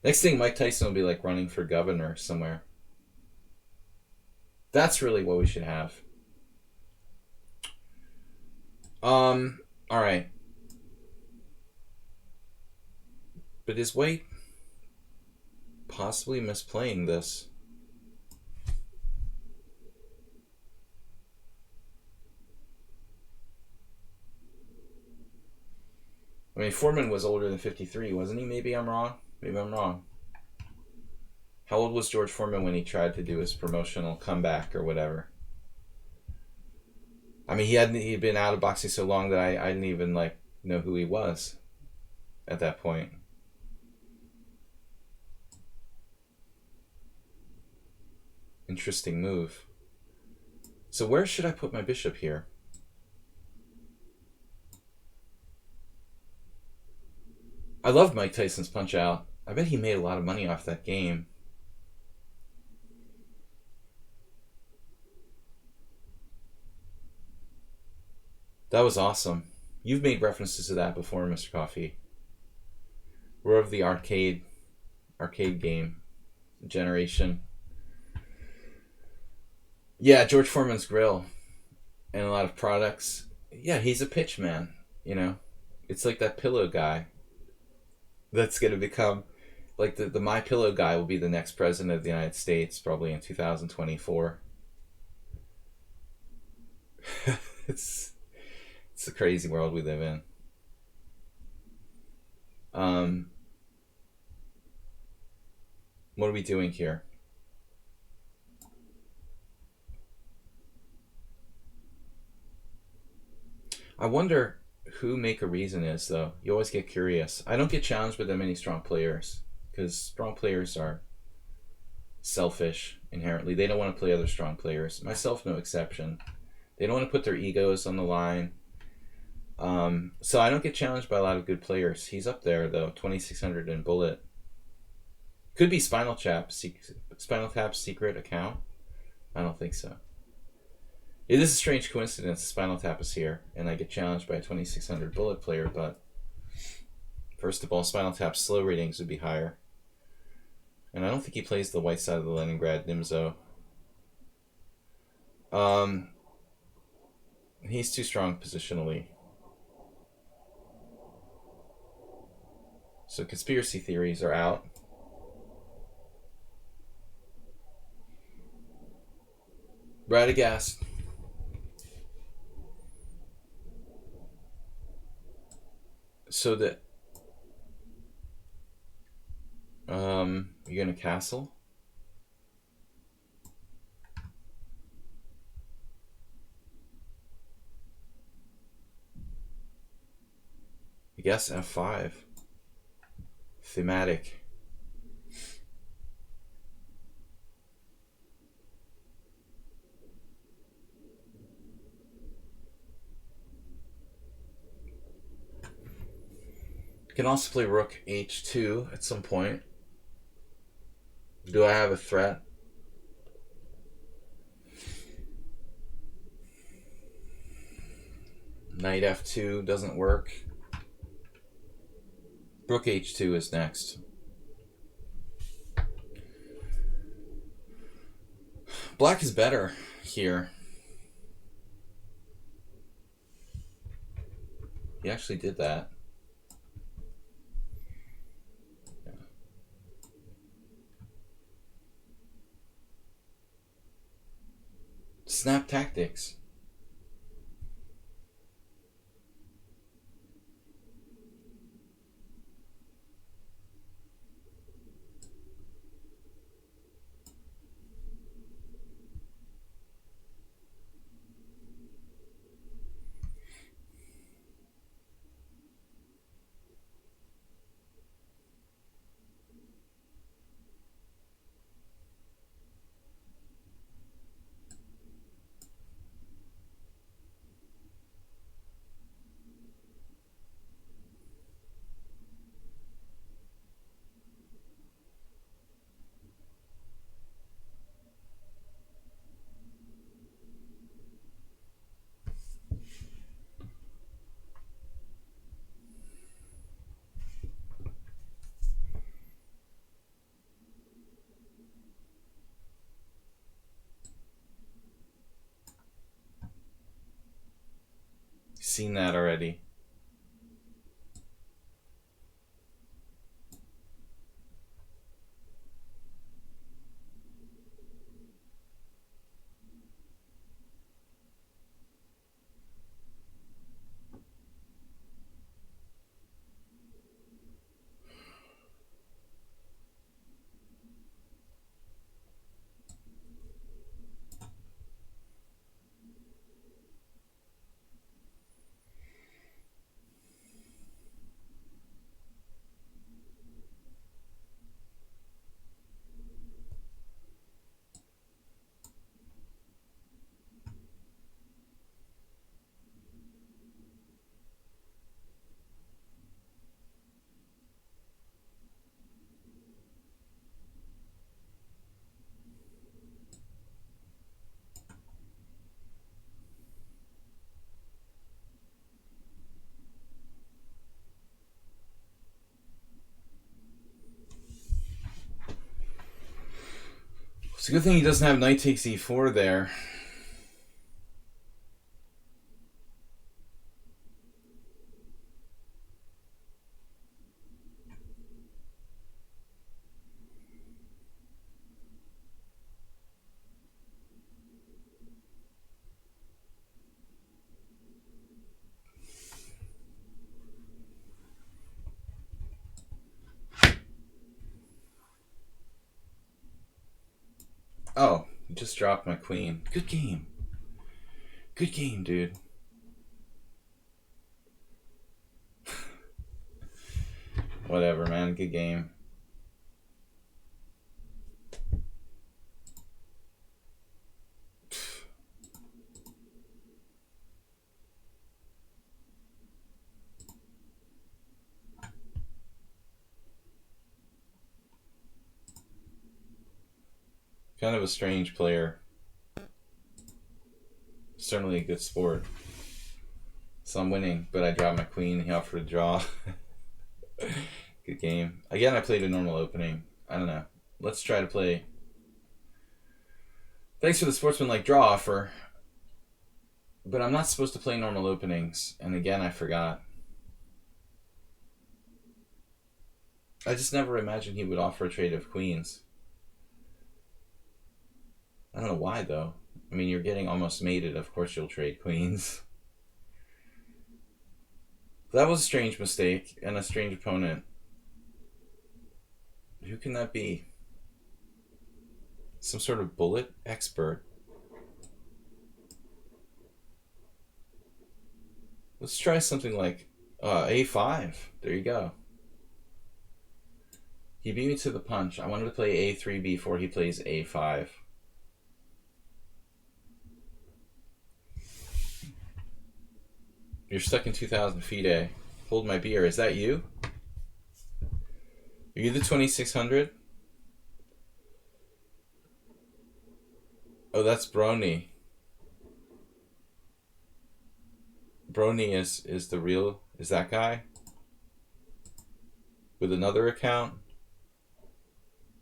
Next thing, Mike Tyson will be like running for governor somewhere. That's really what we should have. All right. But is White possibly misplaying this? I mean, Foreman was older than 53, wasn't he? Maybe I'm wrong. Maybe I'm wrong. How old was George Foreman when he tried to do his promotional comeback or whatever? I mean, he'd been out of boxing so long that I didn't even like know who he was at that point. Interesting move. So where should I put my bishop here? I loved Mike Tyson's Punch Out. I bet he made a lot of money off that game. That was awesome. You've made references to that before, Mr. Coffee. We're of the arcade game generation. Yeah, George Foreman's grill and a lot of products. Yeah, he's a pitch man, you know. It's like that pillow guy that's going to become like the My Pillow guy will be the next president of the United States probably in 2024. it's a crazy world we live in. What are we doing here? I wonder who Make a Reason is, though. You always get curious. I don't get challenged with that many strong players, because strong players are selfish inherently. They don't want to play other strong players. Myself, no exception. They don't want to put their egos on the line. So I don't get challenged by a lot of good players. He's up there, though. 2,600 in Bullet. Could be Spinal Tap's secret account. I don't think so. It is a strange coincidence. Spinal Tap is here, and I get challenged by a 2,600 Bullet player, but first of all, Spinal Tap's slow ratings would be higher. And I don't think he plays the white side of the Leningrad Nimzo. He's too strong positionally. So conspiracy theories are out. Radagast. So that you're gonna castle? I guess F5. Thematic. Can also play Rook H2 at some point. Do I have a threat? Knight F2 doesn't work. Rook H2 is next. Black is better here. He actually did that. Yeah. Snap tactics. Seen that already. It's a good thing he doesn't have knight takes e4 there. Oh, you just dropped my queen. Good game. Good game, dude. Whatever, man. Good game. Kind of a strange player. Certainly a good sport. So I'm winning, but I dropped my queen. He offered a draw. Good game. Again, I played a normal opening. I don't know. Let's try to play. Thanks for the sportsman-like draw offer. But I'm not supposed to play normal openings. And again, I forgot. I just never imagined he would offer a trade of queens. I don't know why, though. I mean, you're getting almost mated. Of course you'll trade queens. That was a strange mistake and a strange opponent. Who can that be? Some sort of bullet expert. Let's try something like A5. There you go. He beat me to the punch. I wanted to play A3 before he plays A5. You're stuck in 2,000 FIDE. Hold my beer. Is that you? Are you the 2600? Oh, that's Brony. Brony is the real... Is that guy? With another account?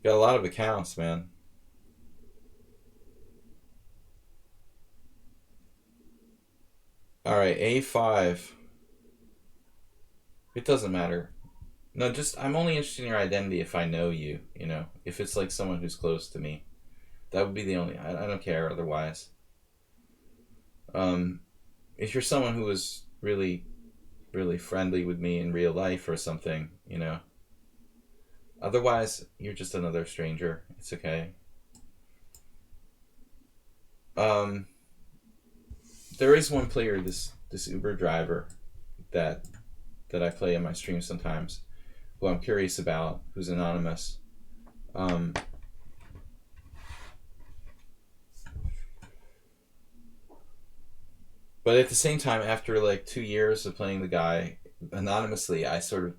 Got a lot of accounts, man. Alright, A5. It doesn't matter. No, just, I'm only interested in your identity if I know you, you know? If it's like someone who's close to me. That would be the only, I don't care otherwise. If you're someone who is really, really friendly with me in real life or something, you know? Otherwise, you're just another stranger. It's okay. There is one player, this Uber driver, that I play in my streams sometimes, who I'm curious about, who's anonymous. But at the same time, after like 2 years of playing the guy anonymously, I sort of,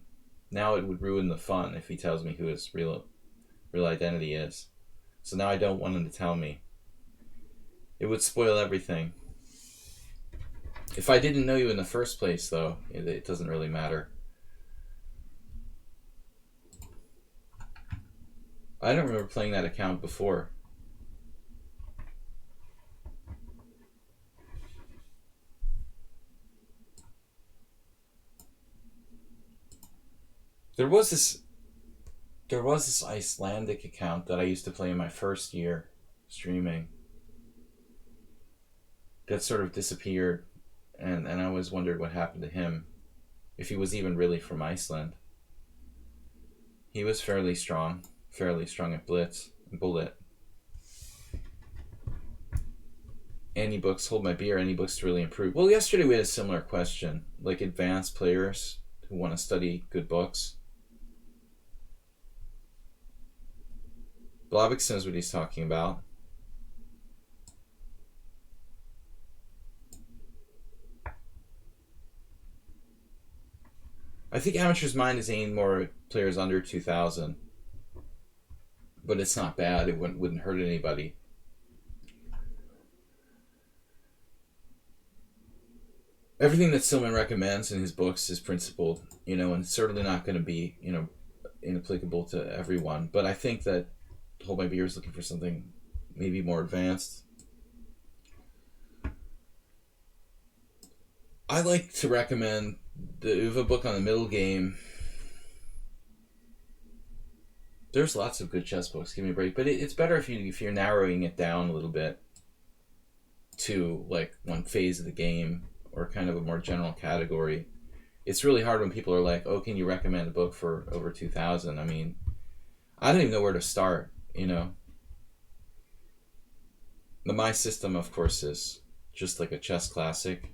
now it would ruin the fun if he tells me who his real identity is. So now I don't want him to tell me. It would spoil everything. If I didn't know you in the first place, though, it doesn't really matter. I don't remember playing that account before. There was this Icelandic account that I used to play in my first year streaming that sort of disappeared, and I always wondered what happened to him, if he was even really from Iceland. He was fairly strong at blitz and bullet. Any books, hold my beer, any books to really improve? Well, yesterday we had a similar question, like advanced players who want to study good books. Blavix knows what he's talking about. I think Amateur's Mind is aimed more at players under 2,000. But it's not bad. It wouldn't hurt anybody. Everything that Silman recommends in his books is principled, you know, and certainly not going to be, you know, inapplicable to everyone. But I think that Hold My Beer is looking for something maybe more advanced. I like to recommend the Uva book on the middle game. There's lots of good chess books, give me a break. But it's better if you're narrowing it down a little bit to like one phase of the game or kind of a more general category. It's really hard when people are like, oh, can you recommend a book for over 2,000? I mean, I don't even know where to start, you know? My system, of course, is just like a chess classic.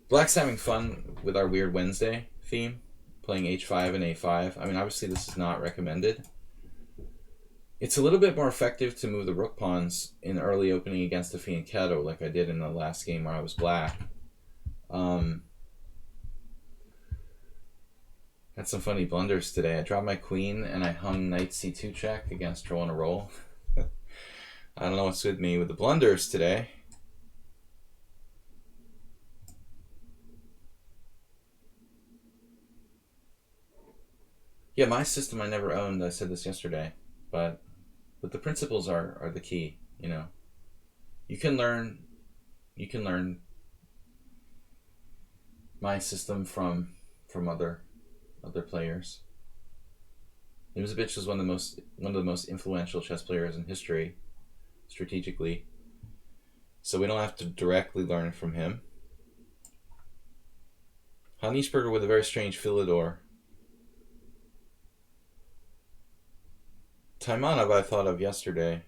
Black's having fun with our Weird Wednesday theme, playing h5 and a5. I mean, obviously this is not recommended. It's a little bit more effective to move the rook pawns in early opening against the fianchetto, like I did in the last game where I was black. Had some funny blunders today. I dropped my queen and I hung knight c2 check against draw on a roll. I don't know what's with me with the blunders today. Yeah, my system I never owned. I said this yesterday, but the principles are the key. You know, you can learn my system from other players. Nimzovich was one of the most influential chess players in history, strategically. So we don't have to directly learn from him. Hanisberger with a very strange Philidor. Taimanov I thought of yesterday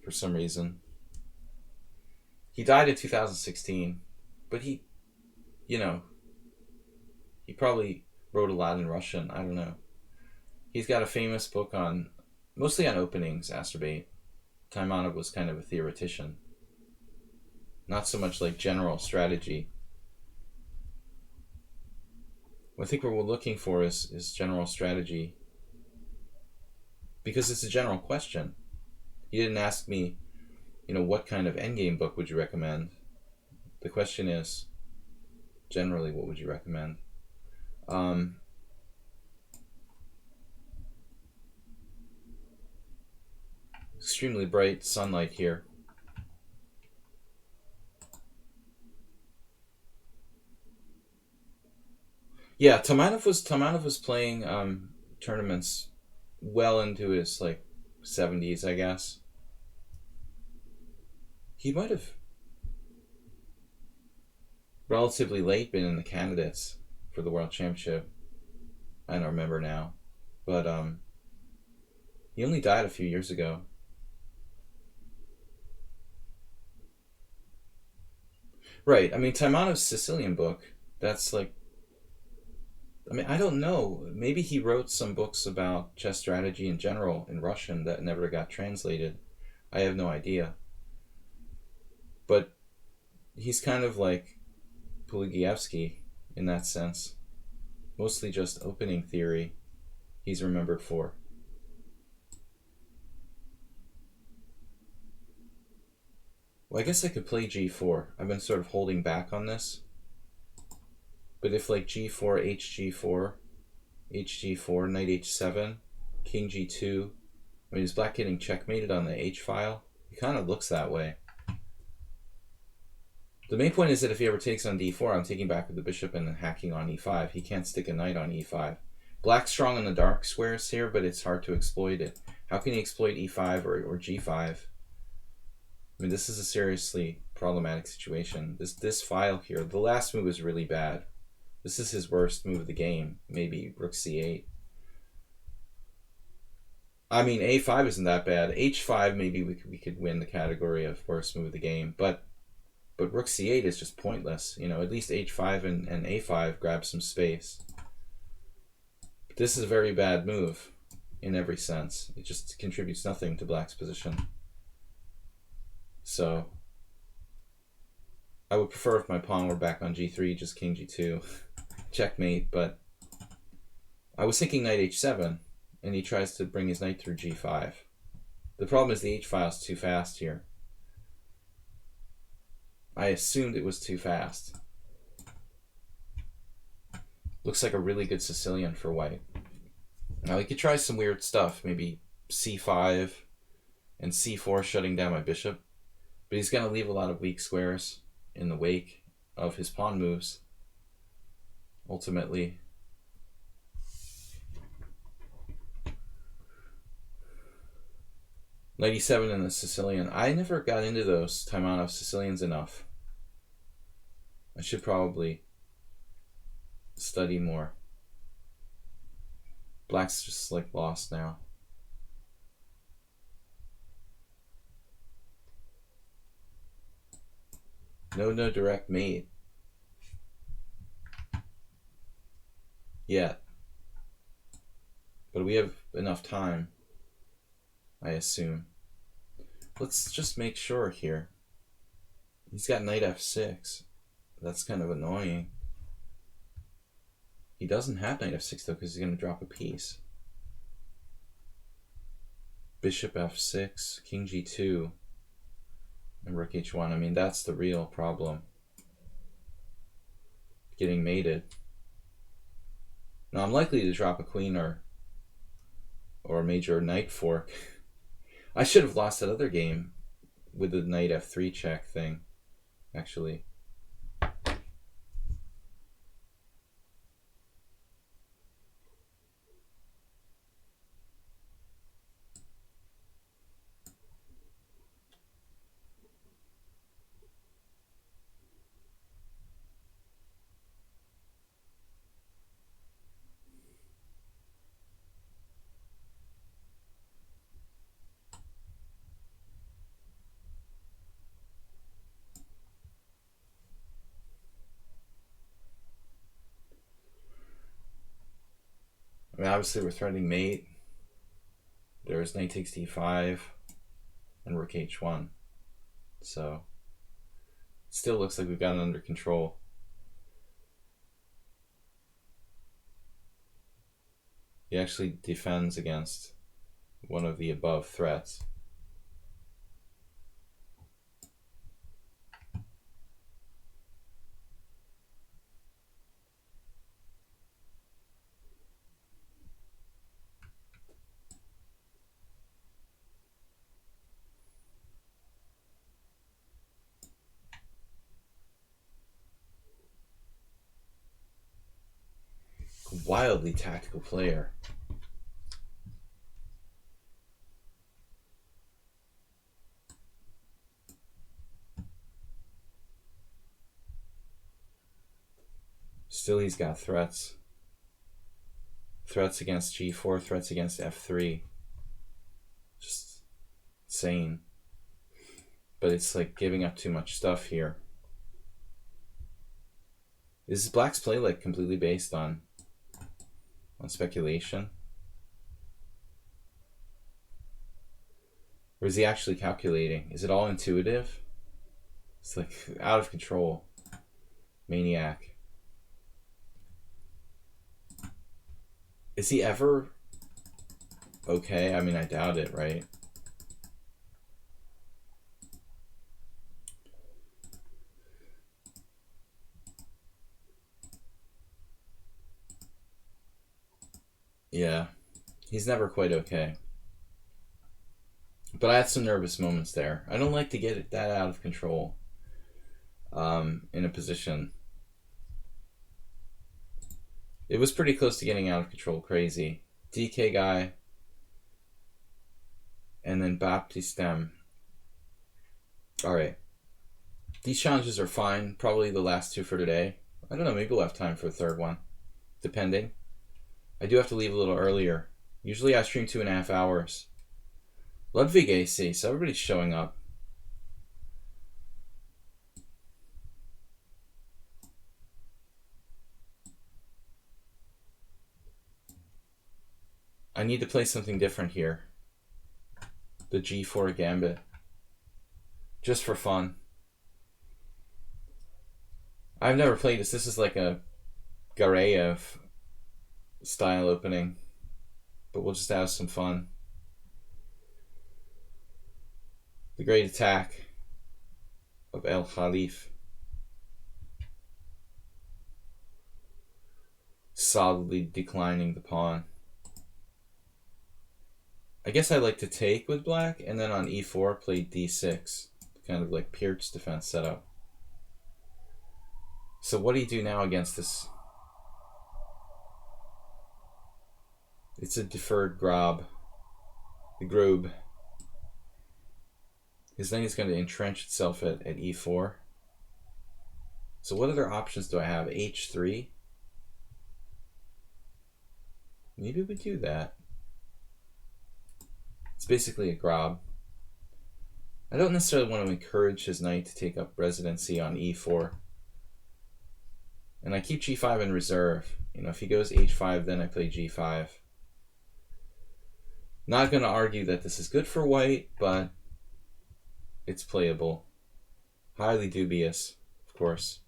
for some reason. He died in 2016, but he probably wrote a lot in Russian. I don't know. He's got a famous book mostly on openings, Astrobate. Taimanov was kind of a theoretician. Not so much like general strategy. I think what we're looking for is general strategy. Because it's a general question. He didn't ask me, what kind of endgame book would you recommend? The question is, generally, what would you recommend? Extremely bright sunlight here. Yeah, Taimanov was playing tournaments well into his 70s, I guess. He might have relatively late been in the candidates for the World Championship. I don't remember now, but he only died a few years ago. Right. I mean, Taimanov's Sicilian book, that's I don't know. Maybe he wrote some books about chess strategy in general in Russian that never got translated. I have no idea. But he's kind of like Puligievsky in that sense. Mostly just opening theory he's remembered for. Well, I guess I could play g4. I've been sort of holding back on this. But if g4, hg4, knight h7, king g2, is black getting checkmated on the h file? It kind of looks that way. The main point is that if he ever takes on d4, I'm taking back with the bishop and hacking on e5. He can't stick a knight on e5. Black's strong on the dark squares here, but it's hard to exploit it. How can he exploit e5 or g5? This is a seriously problematic situation. This file here, the last move is really bad. This is his worst move of the game. Maybe rook c8. a5 isn't that bad. h5 maybe we could win the category of worst move of the game, but rook c8 is just pointless. At least h5 and a5 grab some space. But this is a very bad move in every sense. It just contributes nothing to black's position. So I would prefer if my pawn were back on g3, just king g2, checkmate, but I was thinking knight h7, and he tries to bring his knight through g5. The problem is the h file is too fast here. I assumed it was too fast. Looks like a really good Sicilian for white. Now he could try some weird stuff, maybe c5 and c4 shutting down my bishop, but he's going to leave a lot of weak squares in the wake of his pawn moves, ultimately. Knight e7 in the Sicilian. I never got into those Taimanov Sicilians enough. I should probably study more. Black's just like lost now. No direct mate. Yet. But we have enough time, I assume. Let's just make sure here. He's got knight f6. That's kind of annoying. He doesn't have knight f6 though, because he's going to drop a piece. Bishop f6, king g2, and rook h1. I mean, that's the real problem. Getting mated. Now, I'm likely to drop a queen or a major knight fork. I should have lost that other game with the knight f3 check thing, actually. I mean, obviously we're threatening mate. There's knight takes d5 and rook h1. So it still looks like we've got it under control. He actually defends against one of the above threats. Wildly tactical player. Still, he's got threats. Threats against g4, threats against f3. Just insane. But it's like giving up too much stuff here. Is Black's play like completely based on speculation? Or is he actually calculating? Is it all intuitive? It's like out of control. Maniac. Is he ever okay? I mean, I doubt it, right? Yeah, he's never quite okay. But I had some nervous moments there. I don't like to get that out of control in a position. It was pretty close to getting out of control. Crazy. DK guy. And then Baptistem. Alright. These challenges are fine. Probably the last two for today. I don't know, maybe we'll have time for a third one. Depending. I do have to leave a little earlier. Usually I stream 2.5 hours. Ludwig AC, so everybody's showing up. I need to play something different here. The G4 Gambit. Just for fun. I've never played this. This is like a Gareev style opening. But we'll just have some fun. The great attack of El Khalif. Solidly declining the pawn. I guess I like to take with black, and then on e4 play d6. Kind of like Peart's defense setup. So what do you do now against this? It's a deferred grob. The grob. His knight is going to entrench itself at e4. So what other options do I have? h3? Maybe we do that. It's basically a grob. I don't necessarily want to encourage his knight to take up residency on e4. And I keep g5 in reserve. You know, if he goes h5, then I play g5. Not going to argue that this is good for white, but it's playable. Highly dubious, of course.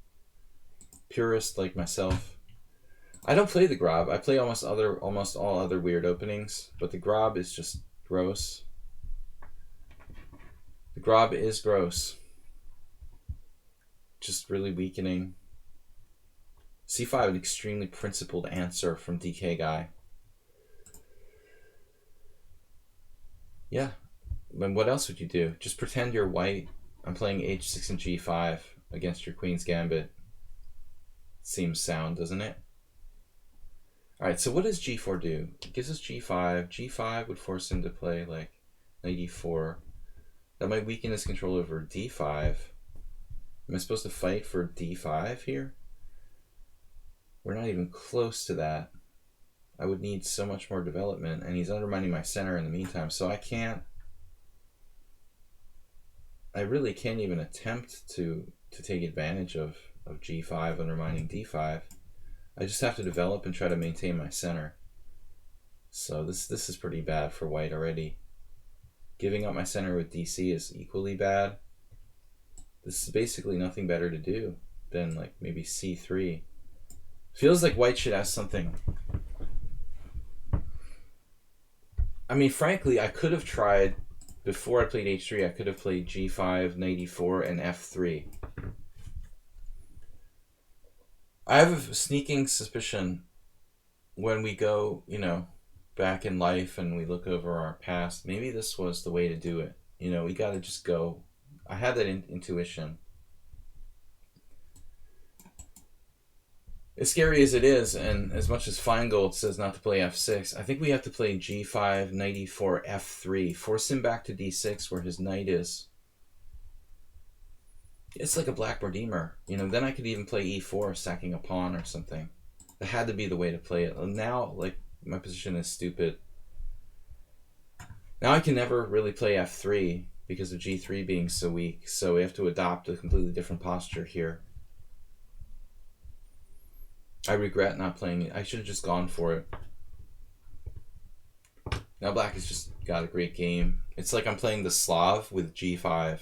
Purist like myself. I don't play the grob. I play almost all other weird openings, but the grob is just gross. The grob is gross. Just really weakening. c5, an extremely principled answer from DK guy. Yeah. Then what else would you do? Just pretend you're white. I'm playing h6 and g5 against your queen's gambit. Seems sound, doesn't it? Alright, so what does g4 do? It gives us g5. g5 would force him to play like knight e4. That might weaken his control over d5. Am I supposed to fight for d5 here? We're not even close to that. I would need so much more development, and he's undermining my center in the meantime, so I really can't even attempt to take advantage of g5 undermining d5. I just have to develop and try to maintain my center. So this is pretty bad for white already. Giving up my center with dc is equally bad. This is basically nothing better to do than like maybe c3. Feels like white should have something. I mean, frankly, I could have tried, before I played h3, I could have played g5, knight e4, and f3. I have a sneaking suspicion when we go, you know, back in life and we look over our past, maybe this was the way to do it. You know, we got to just go. I had that intuition. As scary as it is, and as much as Feingold says not to play f6, I think we have to play g5, knight e4, f3. Force him back to d6 where his knight is. It's like a black redeemer. You know, then I could even play e4, sacking a pawn or something. That had to be the way to play it. And now, like, my position is stupid. Now I can never really play f3 because of g3 being so weak. So we have to adopt a completely different posture here. I regret not playing it. I should have just gone for it. Now black has just got a great game. It's like I'm playing the Slav with g5.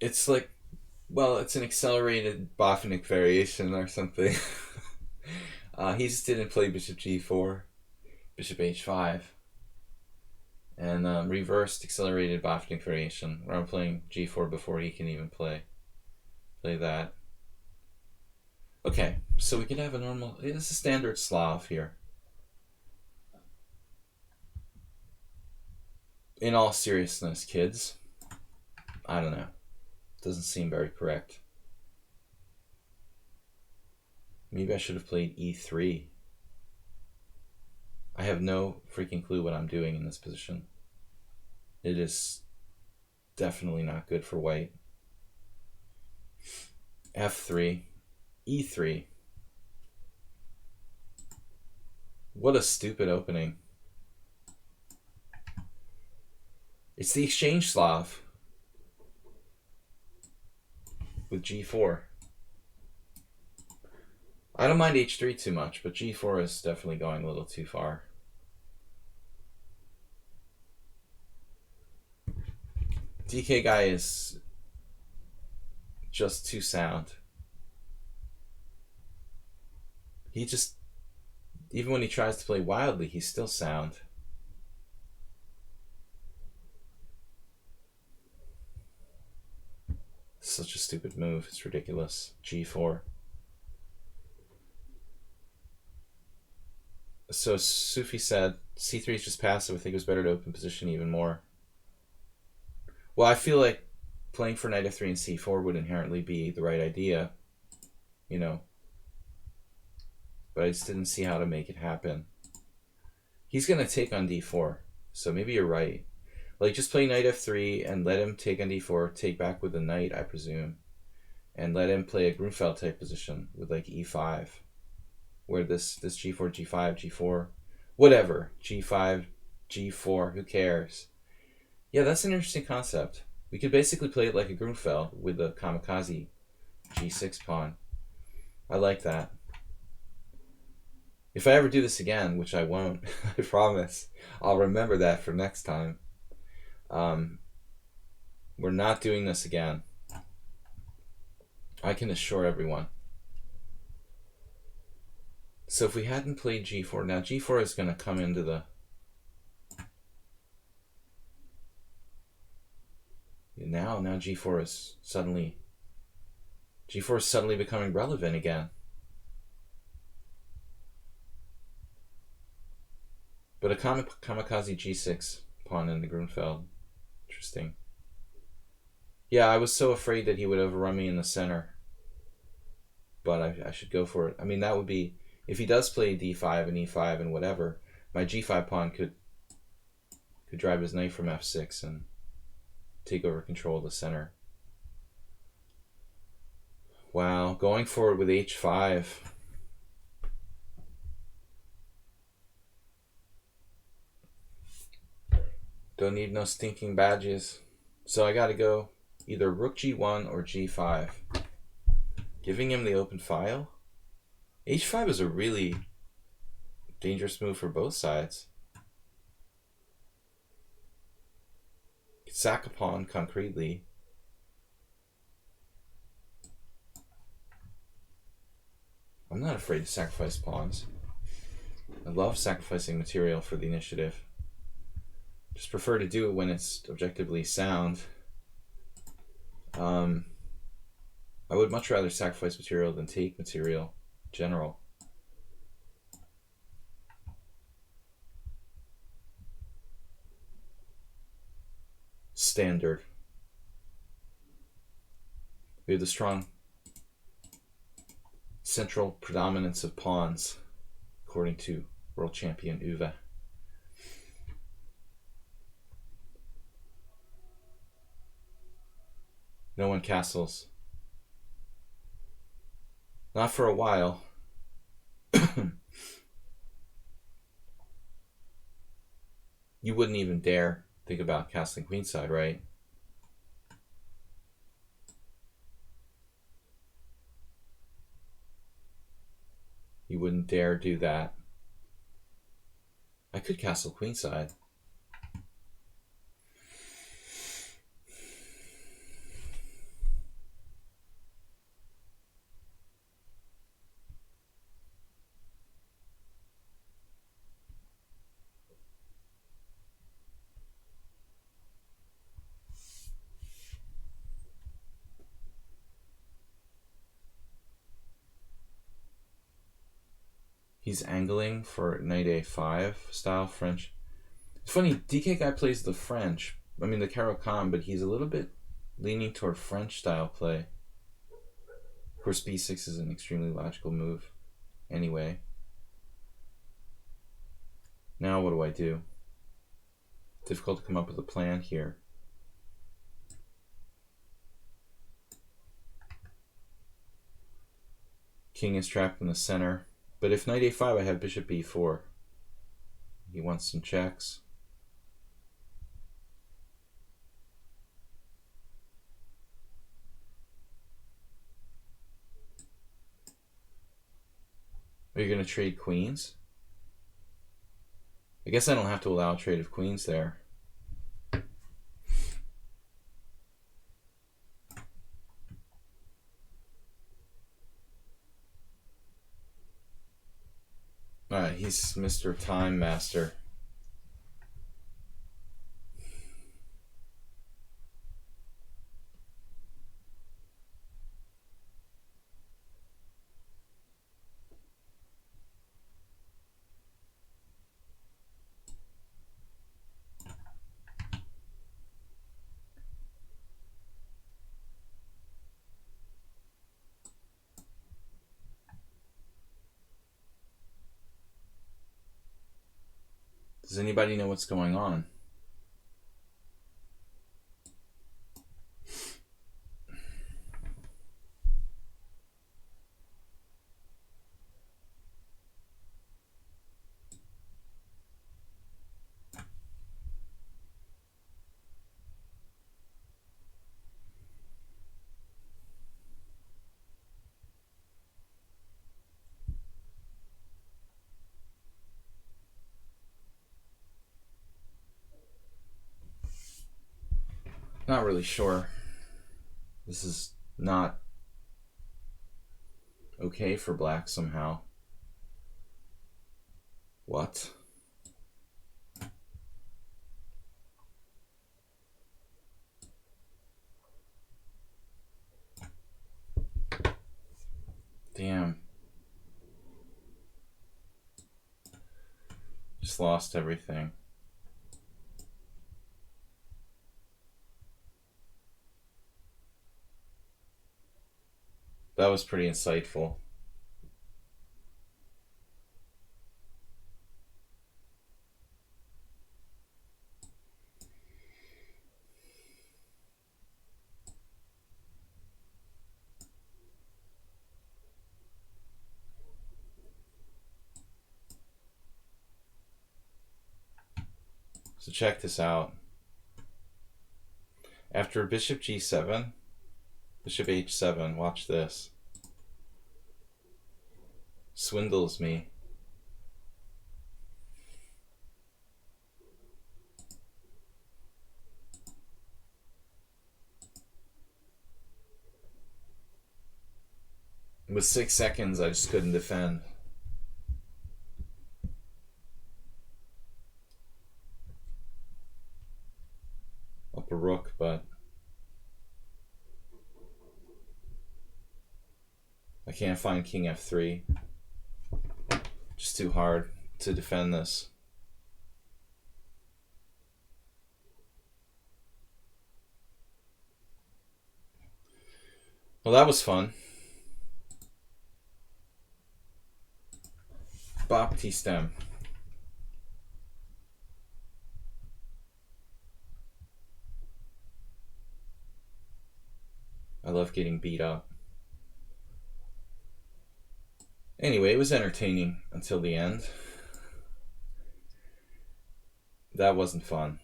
It's like, well, it's an accelerated Botvinnik variation or something. He just didn't play bishop g4, bishop h5. And reversed accelerated Botvinnik variation, where I'm playing g4 before he can even play that. Okay, so we can have a normal, it's a standard Slav here. In all seriousness, kids, I don't know. Doesn't seem very correct. Maybe I should have played e3. I have no freaking clue what I'm doing in this position. It is definitely not good for white. f3, e3. What a stupid opening. It's the exchange Slav with g4. I don't mind h3 too much, but g4 is definitely going a little too far. DK guy is just too sound. He just, even when he tries to play wildly, he's still sound. Such a stupid move. It's ridiculous. g4. So Sufi said c3 is just passive. I think it was better to open position even more. Well, I feel like playing for knight f3 and c4 would inherently be the right idea, you know. But I just didn't see how to make it happen. He's going to take on d4, so maybe you're right. Like, just play knight f3 and let him take on d4, take back with the knight, I presume. and let him play a Grunfeld type position with like e5, where this g4, g5, g4, whatever, g5, g4, who cares? Yeah, that's an interesting concept. We could basically play it like a Grunfeld with a kamikaze g6 pawn. I like that. If I ever do this again, which I won't, I promise, I'll remember that for next time. We're not doing this again. I can assure everyone. So if we hadn't played g4, now g4 is going to come into the... Now g4 is suddenly... g4 is suddenly becoming relevant again. But a kamikaze g6 pawn in the Grunfeld. Interesting. Yeah, I was so afraid that he would overrun me in the center. But I should go for it. I mean, that would be... If he does play d5 and e5 and whatever, my g5 pawn could drive his knight from f6 and take over control of the center. Wow, going forward with h5. Don't need no stinking badges. So I gotta go either rook g1 or g5. Giving him the open file. h5 is a really dangerous move for both sides. Sack a pawn concretely. I'm not afraid to sacrifice pawns. I love sacrificing material for the initiative. Just prefer to do it when it's objectively sound. I would much rather sacrifice material than take material in general. Standard. We have the strong central predominance of pawns, according to world champion Uwe. No one castles. Not for a while. You wouldn't even dare think about castling queenside, right? You wouldn't dare do that. I could castle queenside. He's angling for knight a5 style French. It's funny, DK guy plays the French, I mean the Caro-Kann, but he's a little bit leaning toward French style play. Of course, b6 is an extremely logical move anyway. Now what do I do? Difficult to come up with a plan here. King is trapped in the center. But if knight a5, I have bishop b4. He wants some checks. Are you going to trade queens? I guess I don't have to allow a trade of queens there. Alright, he's Mr. Time Master. Does anybody know what's going on? Not really sure. This is not okay for black somehow. What? Damn. Just lost everything. That was pretty insightful. So check this out. After bishop g7, bishop h7, watch this. Swindles me. With 6 seconds, I just couldn't defend. Up a rook, but I can't find king f3. Just too hard to defend this. Well, that was fun. Baptistem. I love getting beat up. Anyway, it was entertaining until the end. That wasn't fun.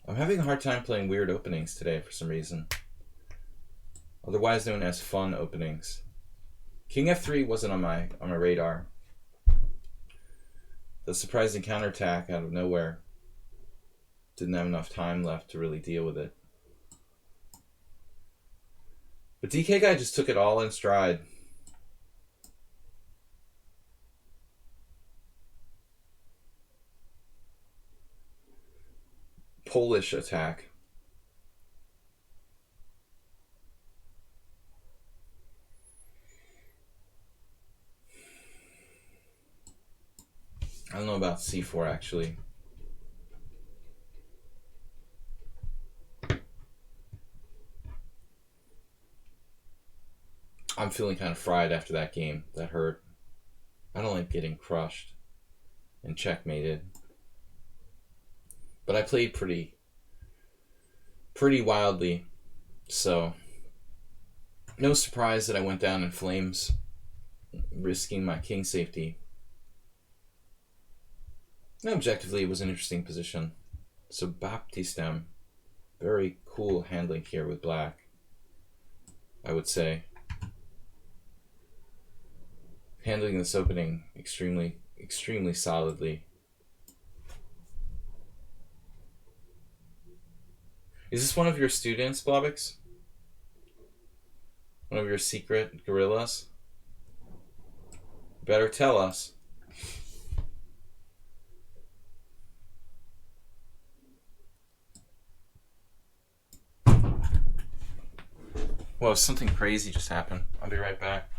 I'm having a hard time playing weird openings today for some reason. Otherwise known as fun openings. King f3 wasn't on my radar. The surprising counterattack out of nowhere. Didn't have enough time left to really deal with it. But DK guy just took it all in stride. Polish attack. I don't know about c4 actually. I'm feeling kind of fried after that game. That hurt. I don't like getting crushed and checkmated. But I played pretty wildly, so no surprise that I went down in flames, risking my king safety. No, objectively, it was an interesting position. So Baptistem, very cool handling here with black, I would say. Handling this opening extremely solidly. Is this one of your students, Blobix? One of your secret gorillas? Better tell us. Whoa, something crazy just happened. I'll be right back.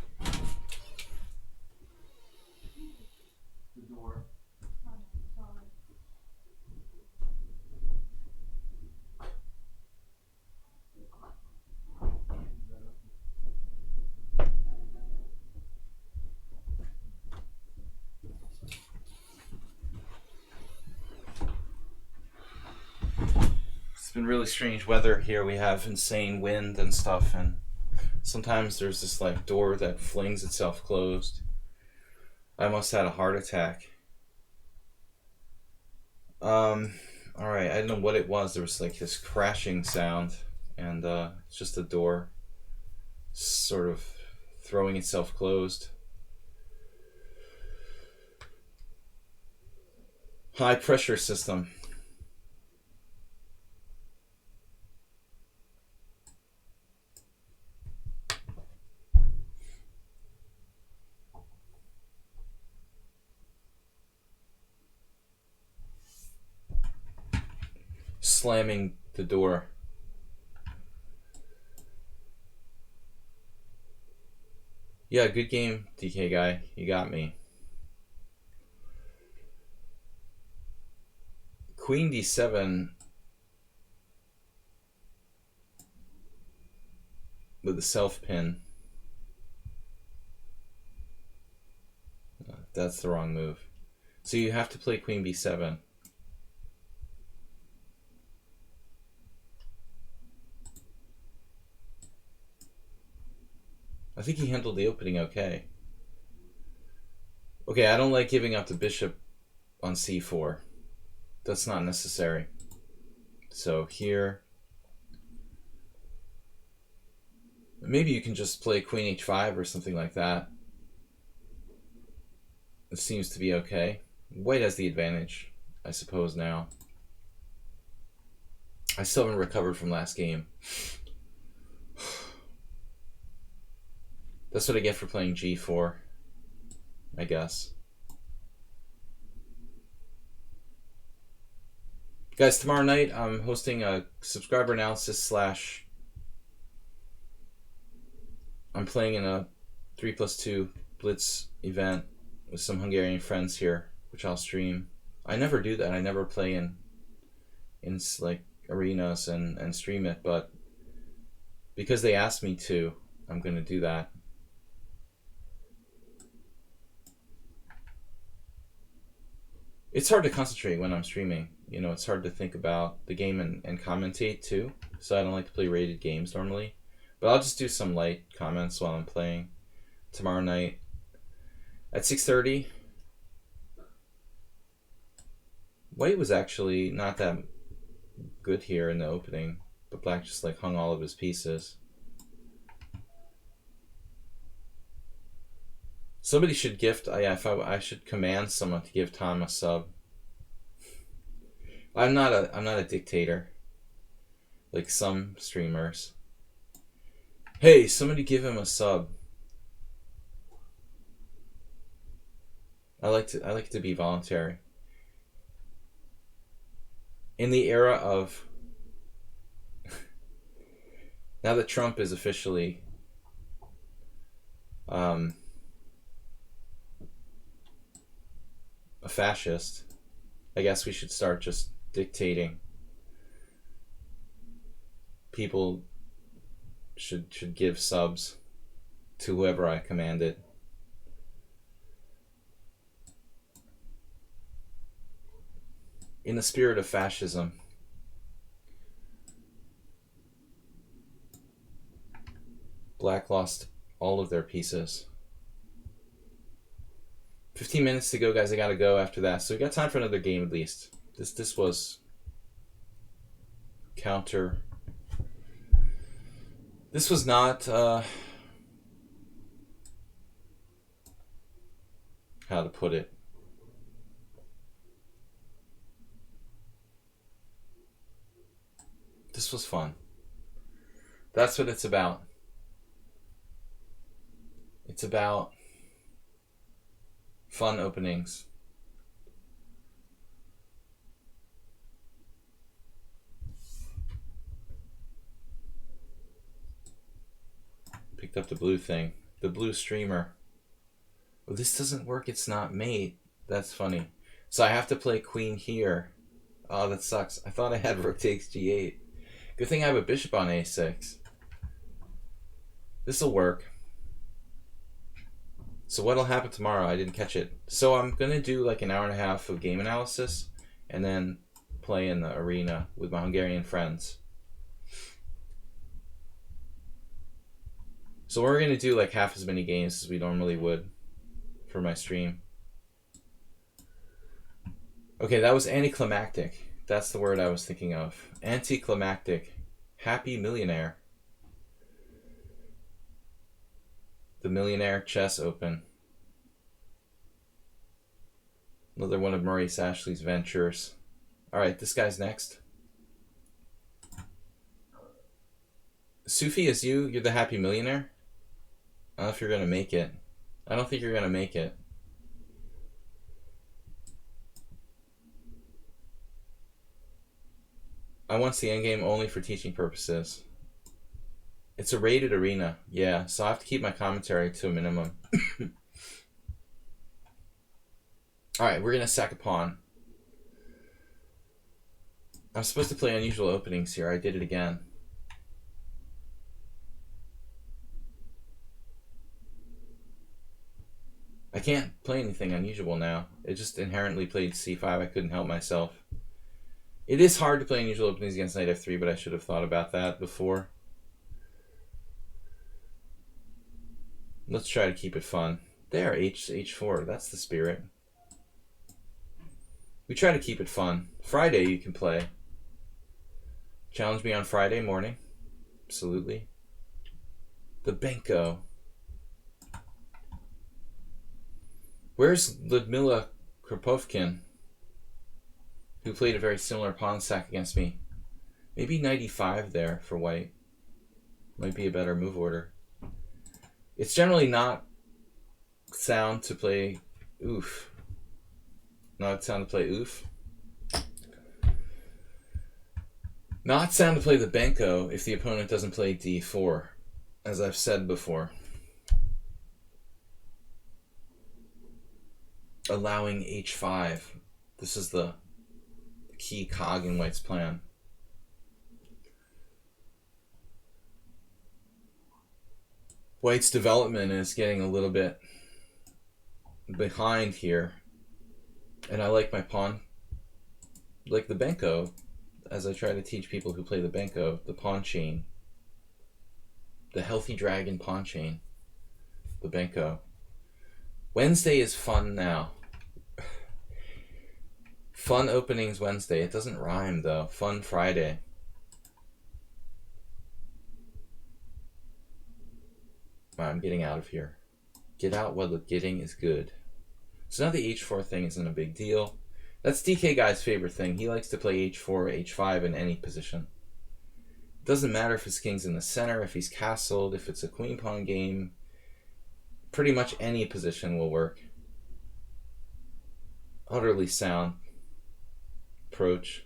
It's been really strange weather here. We have insane wind and stuff, and sometimes there's this like door that flings itself closed. I almost had a heart attack. Alright, I didn't know what it was. There was like this crashing sound, and it's just the door sort of throwing itself closed. High pressure system. slamming the door. Yeah, good game, DK guy. You got me. Queen d7 with the self pin. That's the wrong move. So you have to play queen b7. I think he handled the opening okay. Okay, I don't like giving up the bishop on c4. That's not necessary. So here, maybe you can just play queen h5 or something like that. It seems to be okay. White has the advantage, I suppose, now. I still haven't recovered from last game. That's what I get for playing g4, I guess. Guys, tomorrow night I'm hosting a subscriber analysis / I'm playing in a 3+2 blitz event with some Hungarian friends here, which I'll stream. I never do that. I never play in like arenas and stream it, but because they asked me to, I'm gonna do that. It's hard to concentrate when I'm streaming. You know, it's hard to think about the game and commentate too. So I don't like to play rated games normally. But I'll just do some light comments while I'm playing tomorrow night at 6:30. White was actually not that good here in the opening, but black just like hung all of his pieces. Somebody should gift. I should command someone to give Tom a sub. I'm not a dictator like some streamers. Hey, somebody give him a sub. I like it to be voluntary. In the era of now that Trump is officially a fascist, I guess we should start just dictating. People should give subs to whoever I commanded. In the spirit of fascism. Black lost all of their pieces. 15 minutes to go, guys. I gotta go after that. So we got time for another game at least. This was counter. This was not how to put it. This was fun. That's what it's about. It's about fun openings. Picked up the blue thing. The blue streamer. Oh, this doesn't work. It's not mate. That's funny. So I have to play queen here. Oh, that sucks. I thought I had rook takes g8. Good thing I have a bishop on a6. This'll work. So what'll happen tomorrow? I didn't catch it. So I'm going to do like an hour and a half of game analysis and then play in the arena with my Hungarian friends. So we're going to do like half as many games as we normally would for my stream. Okay, that was anticlimactic. That's the word I was thinking of. Anticlimactic. Happy millionaire. The Millionaire Chess Open. Another one of Maurice Ashley's ventures. Alright, this guy's next. Sufi, is you? You're the happy millionaire? I don't know if you're going to make it. I don't think you're going to make it. I want the endgame only for teaching purposes. It's a rated arena, yeah, so I have to keep my commentary to a minimum. Alright, we're going to sack a pawn. I'm supposed to play unusual openings here. I did it again. I can't play anything unusual now. It just inherently played c5. I couldn't help myself. It is hard to play unusual openings against knight f3, but I should have thought about that before. Let's try to keep it fun. There, h4. That's the spirit. We try to keep it fun. Friday you can play. Challenge me on Friday morning. Absolutely. The Benko. Where's Ludmila Kropovkin, who played a very similar pawn sack against me? Maybe knight e5 there for white. Might be a better move order. It's generally not sound to play oof. Not sound to play oof. Not sound to play the Benko if the opponent doesn't play d4, as I've said before. Allowing h5. This is the key cog in white's plan. White's development is getting a little bit behind here. And I like my pawn, like the Benko, as I try to teach people who play the Benko, the pawn chain. The healthy dragon pawn chain. The Benko. Wednesday is fun now. Fun openings Wednesday. It doesn't rhyme though. Fun Friday. I'm getting out of here. Get out while the getting is good. So now the h4 thing isn't a big deal. That's DK Guy's favorite thing. He likes to play h4, h5 in any position. It doesn't matter if his king's in the center, if he's castled, if it's a queen pawn game. Pretty much any position will work. Utterly sound approach.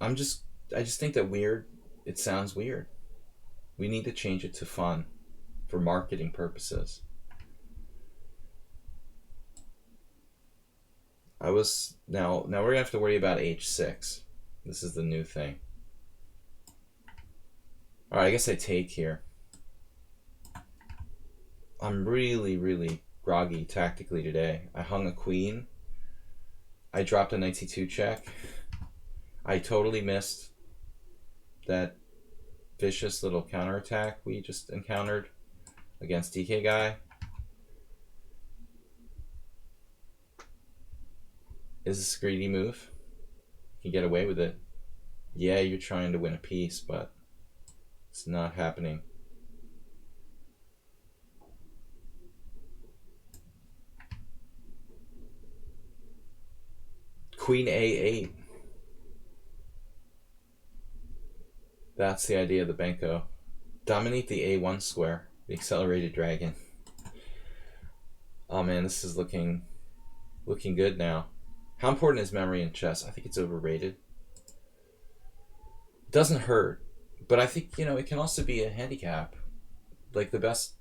I just think that weird, it sounds weird. We need to change it to fun for marketing purposes. Now we're gonna have to worry about h6. This is the new thing. Alright, I guess I take here. I'm really groggy tactically today. I hung a queen. I dropped a knight c2 check. I totally missed that vicious little counterattack we just encountered against DK Guy. Is this a greedy move? You can get away with it. Yeah, you're trying to win a piece, but it's not happening. Queen a8. That's the idea of the Benko. Dominate the a1 square, the accelerated dragon. Oh man, this is looking good now. How important is memory in chess? I think it's overrated. It doesn't hurt, but I think, it can also be a handicap. Like the best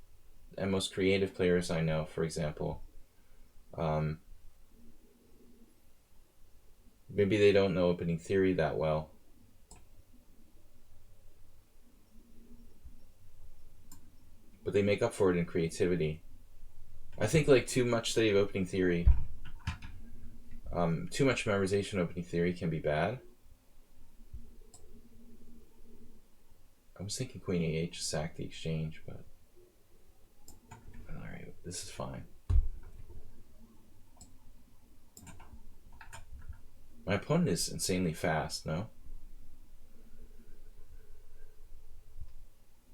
and most creative players I know, for example, maybe they don't know opening theory that well. But they make up for it in creativity. I think like too much study of opening theory, too much memorization of opening theory can be bad. I was thinking queen a8 to sack the exchange, but alright, this is fine. My opponent is insanely fast, no?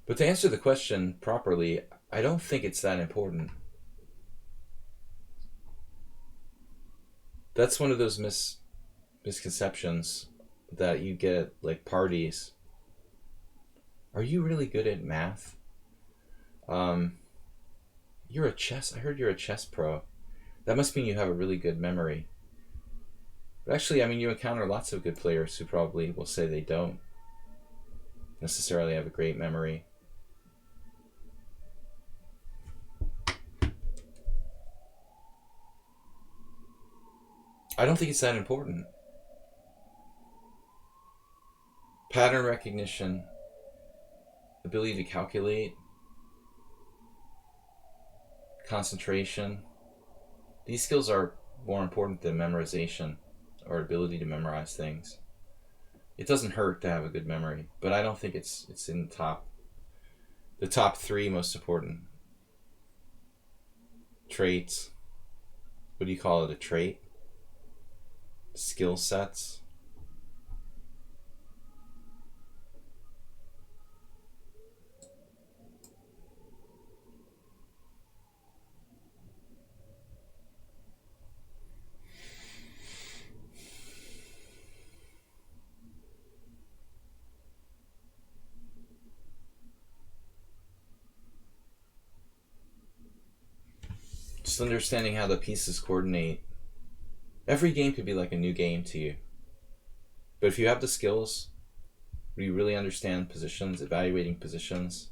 But to answer the question properly, I don't think it's that important. That's one of those misconceptions that you get at like parties. Are you really good at math? You're a chess. I heard you're a chess pro. That must mean you have a really good memory. But actually, I mean, you encounter lots of good players who probably will say they don't necessarily have a great memory. I don't think it's that important. Pattern recognition, ability to calculate, concentration. These skills are more important than memorization or ability to memorize things. It doesn't hurt to have a good memory, but I don't think it's in the top 3 most important traits. What do you call it? A trait? Skill sets. Just understanding how the pieces coordinate. Every game could be like a new game to you. But if you have the skills, where you really understand positions, evaluating positions,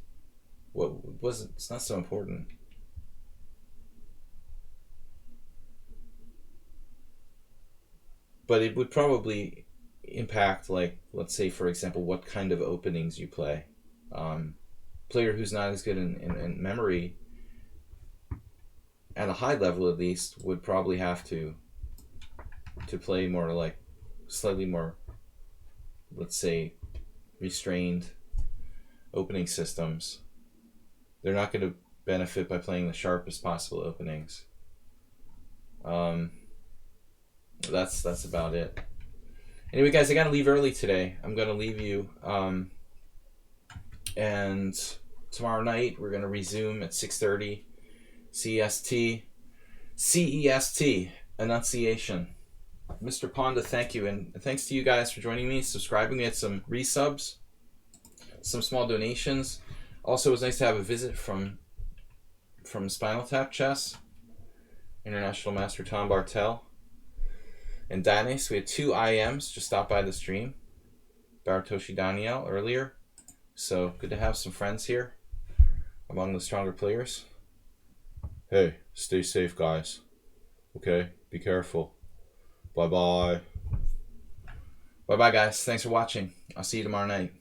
it's not so important. But it would probably impact, like, let's say, for example, what kind of openings you play. Player who's not as good in memory, at a high level at least, would probably have to play more like slightly more, let's say, restrained opening systems. They're not going to benefit by playing the sharpest possible openings. That's about it. Anyway, guys, I gotta leave early today. I'm gonna leave you, and tomorrow night we're gonna resume at 6:30 CEST enunciation. Mr. Ponda, thank you, and thanks to you guys for joining me, subscribing. We had some resubs, some small donations. Also, it was nice to have a visit from Spinal Tap Chess, International Master Tom Bartel, and Danis. We had 2 IMs just stop by the stream. Bartoshi Daniel earlier. So good to have some friends here among the stronger players. Hey, stay safe, guys. Okay, be careful. Bye-bye. Bye-bye, guys. Thanks for watching. I'll see you tomorrow night.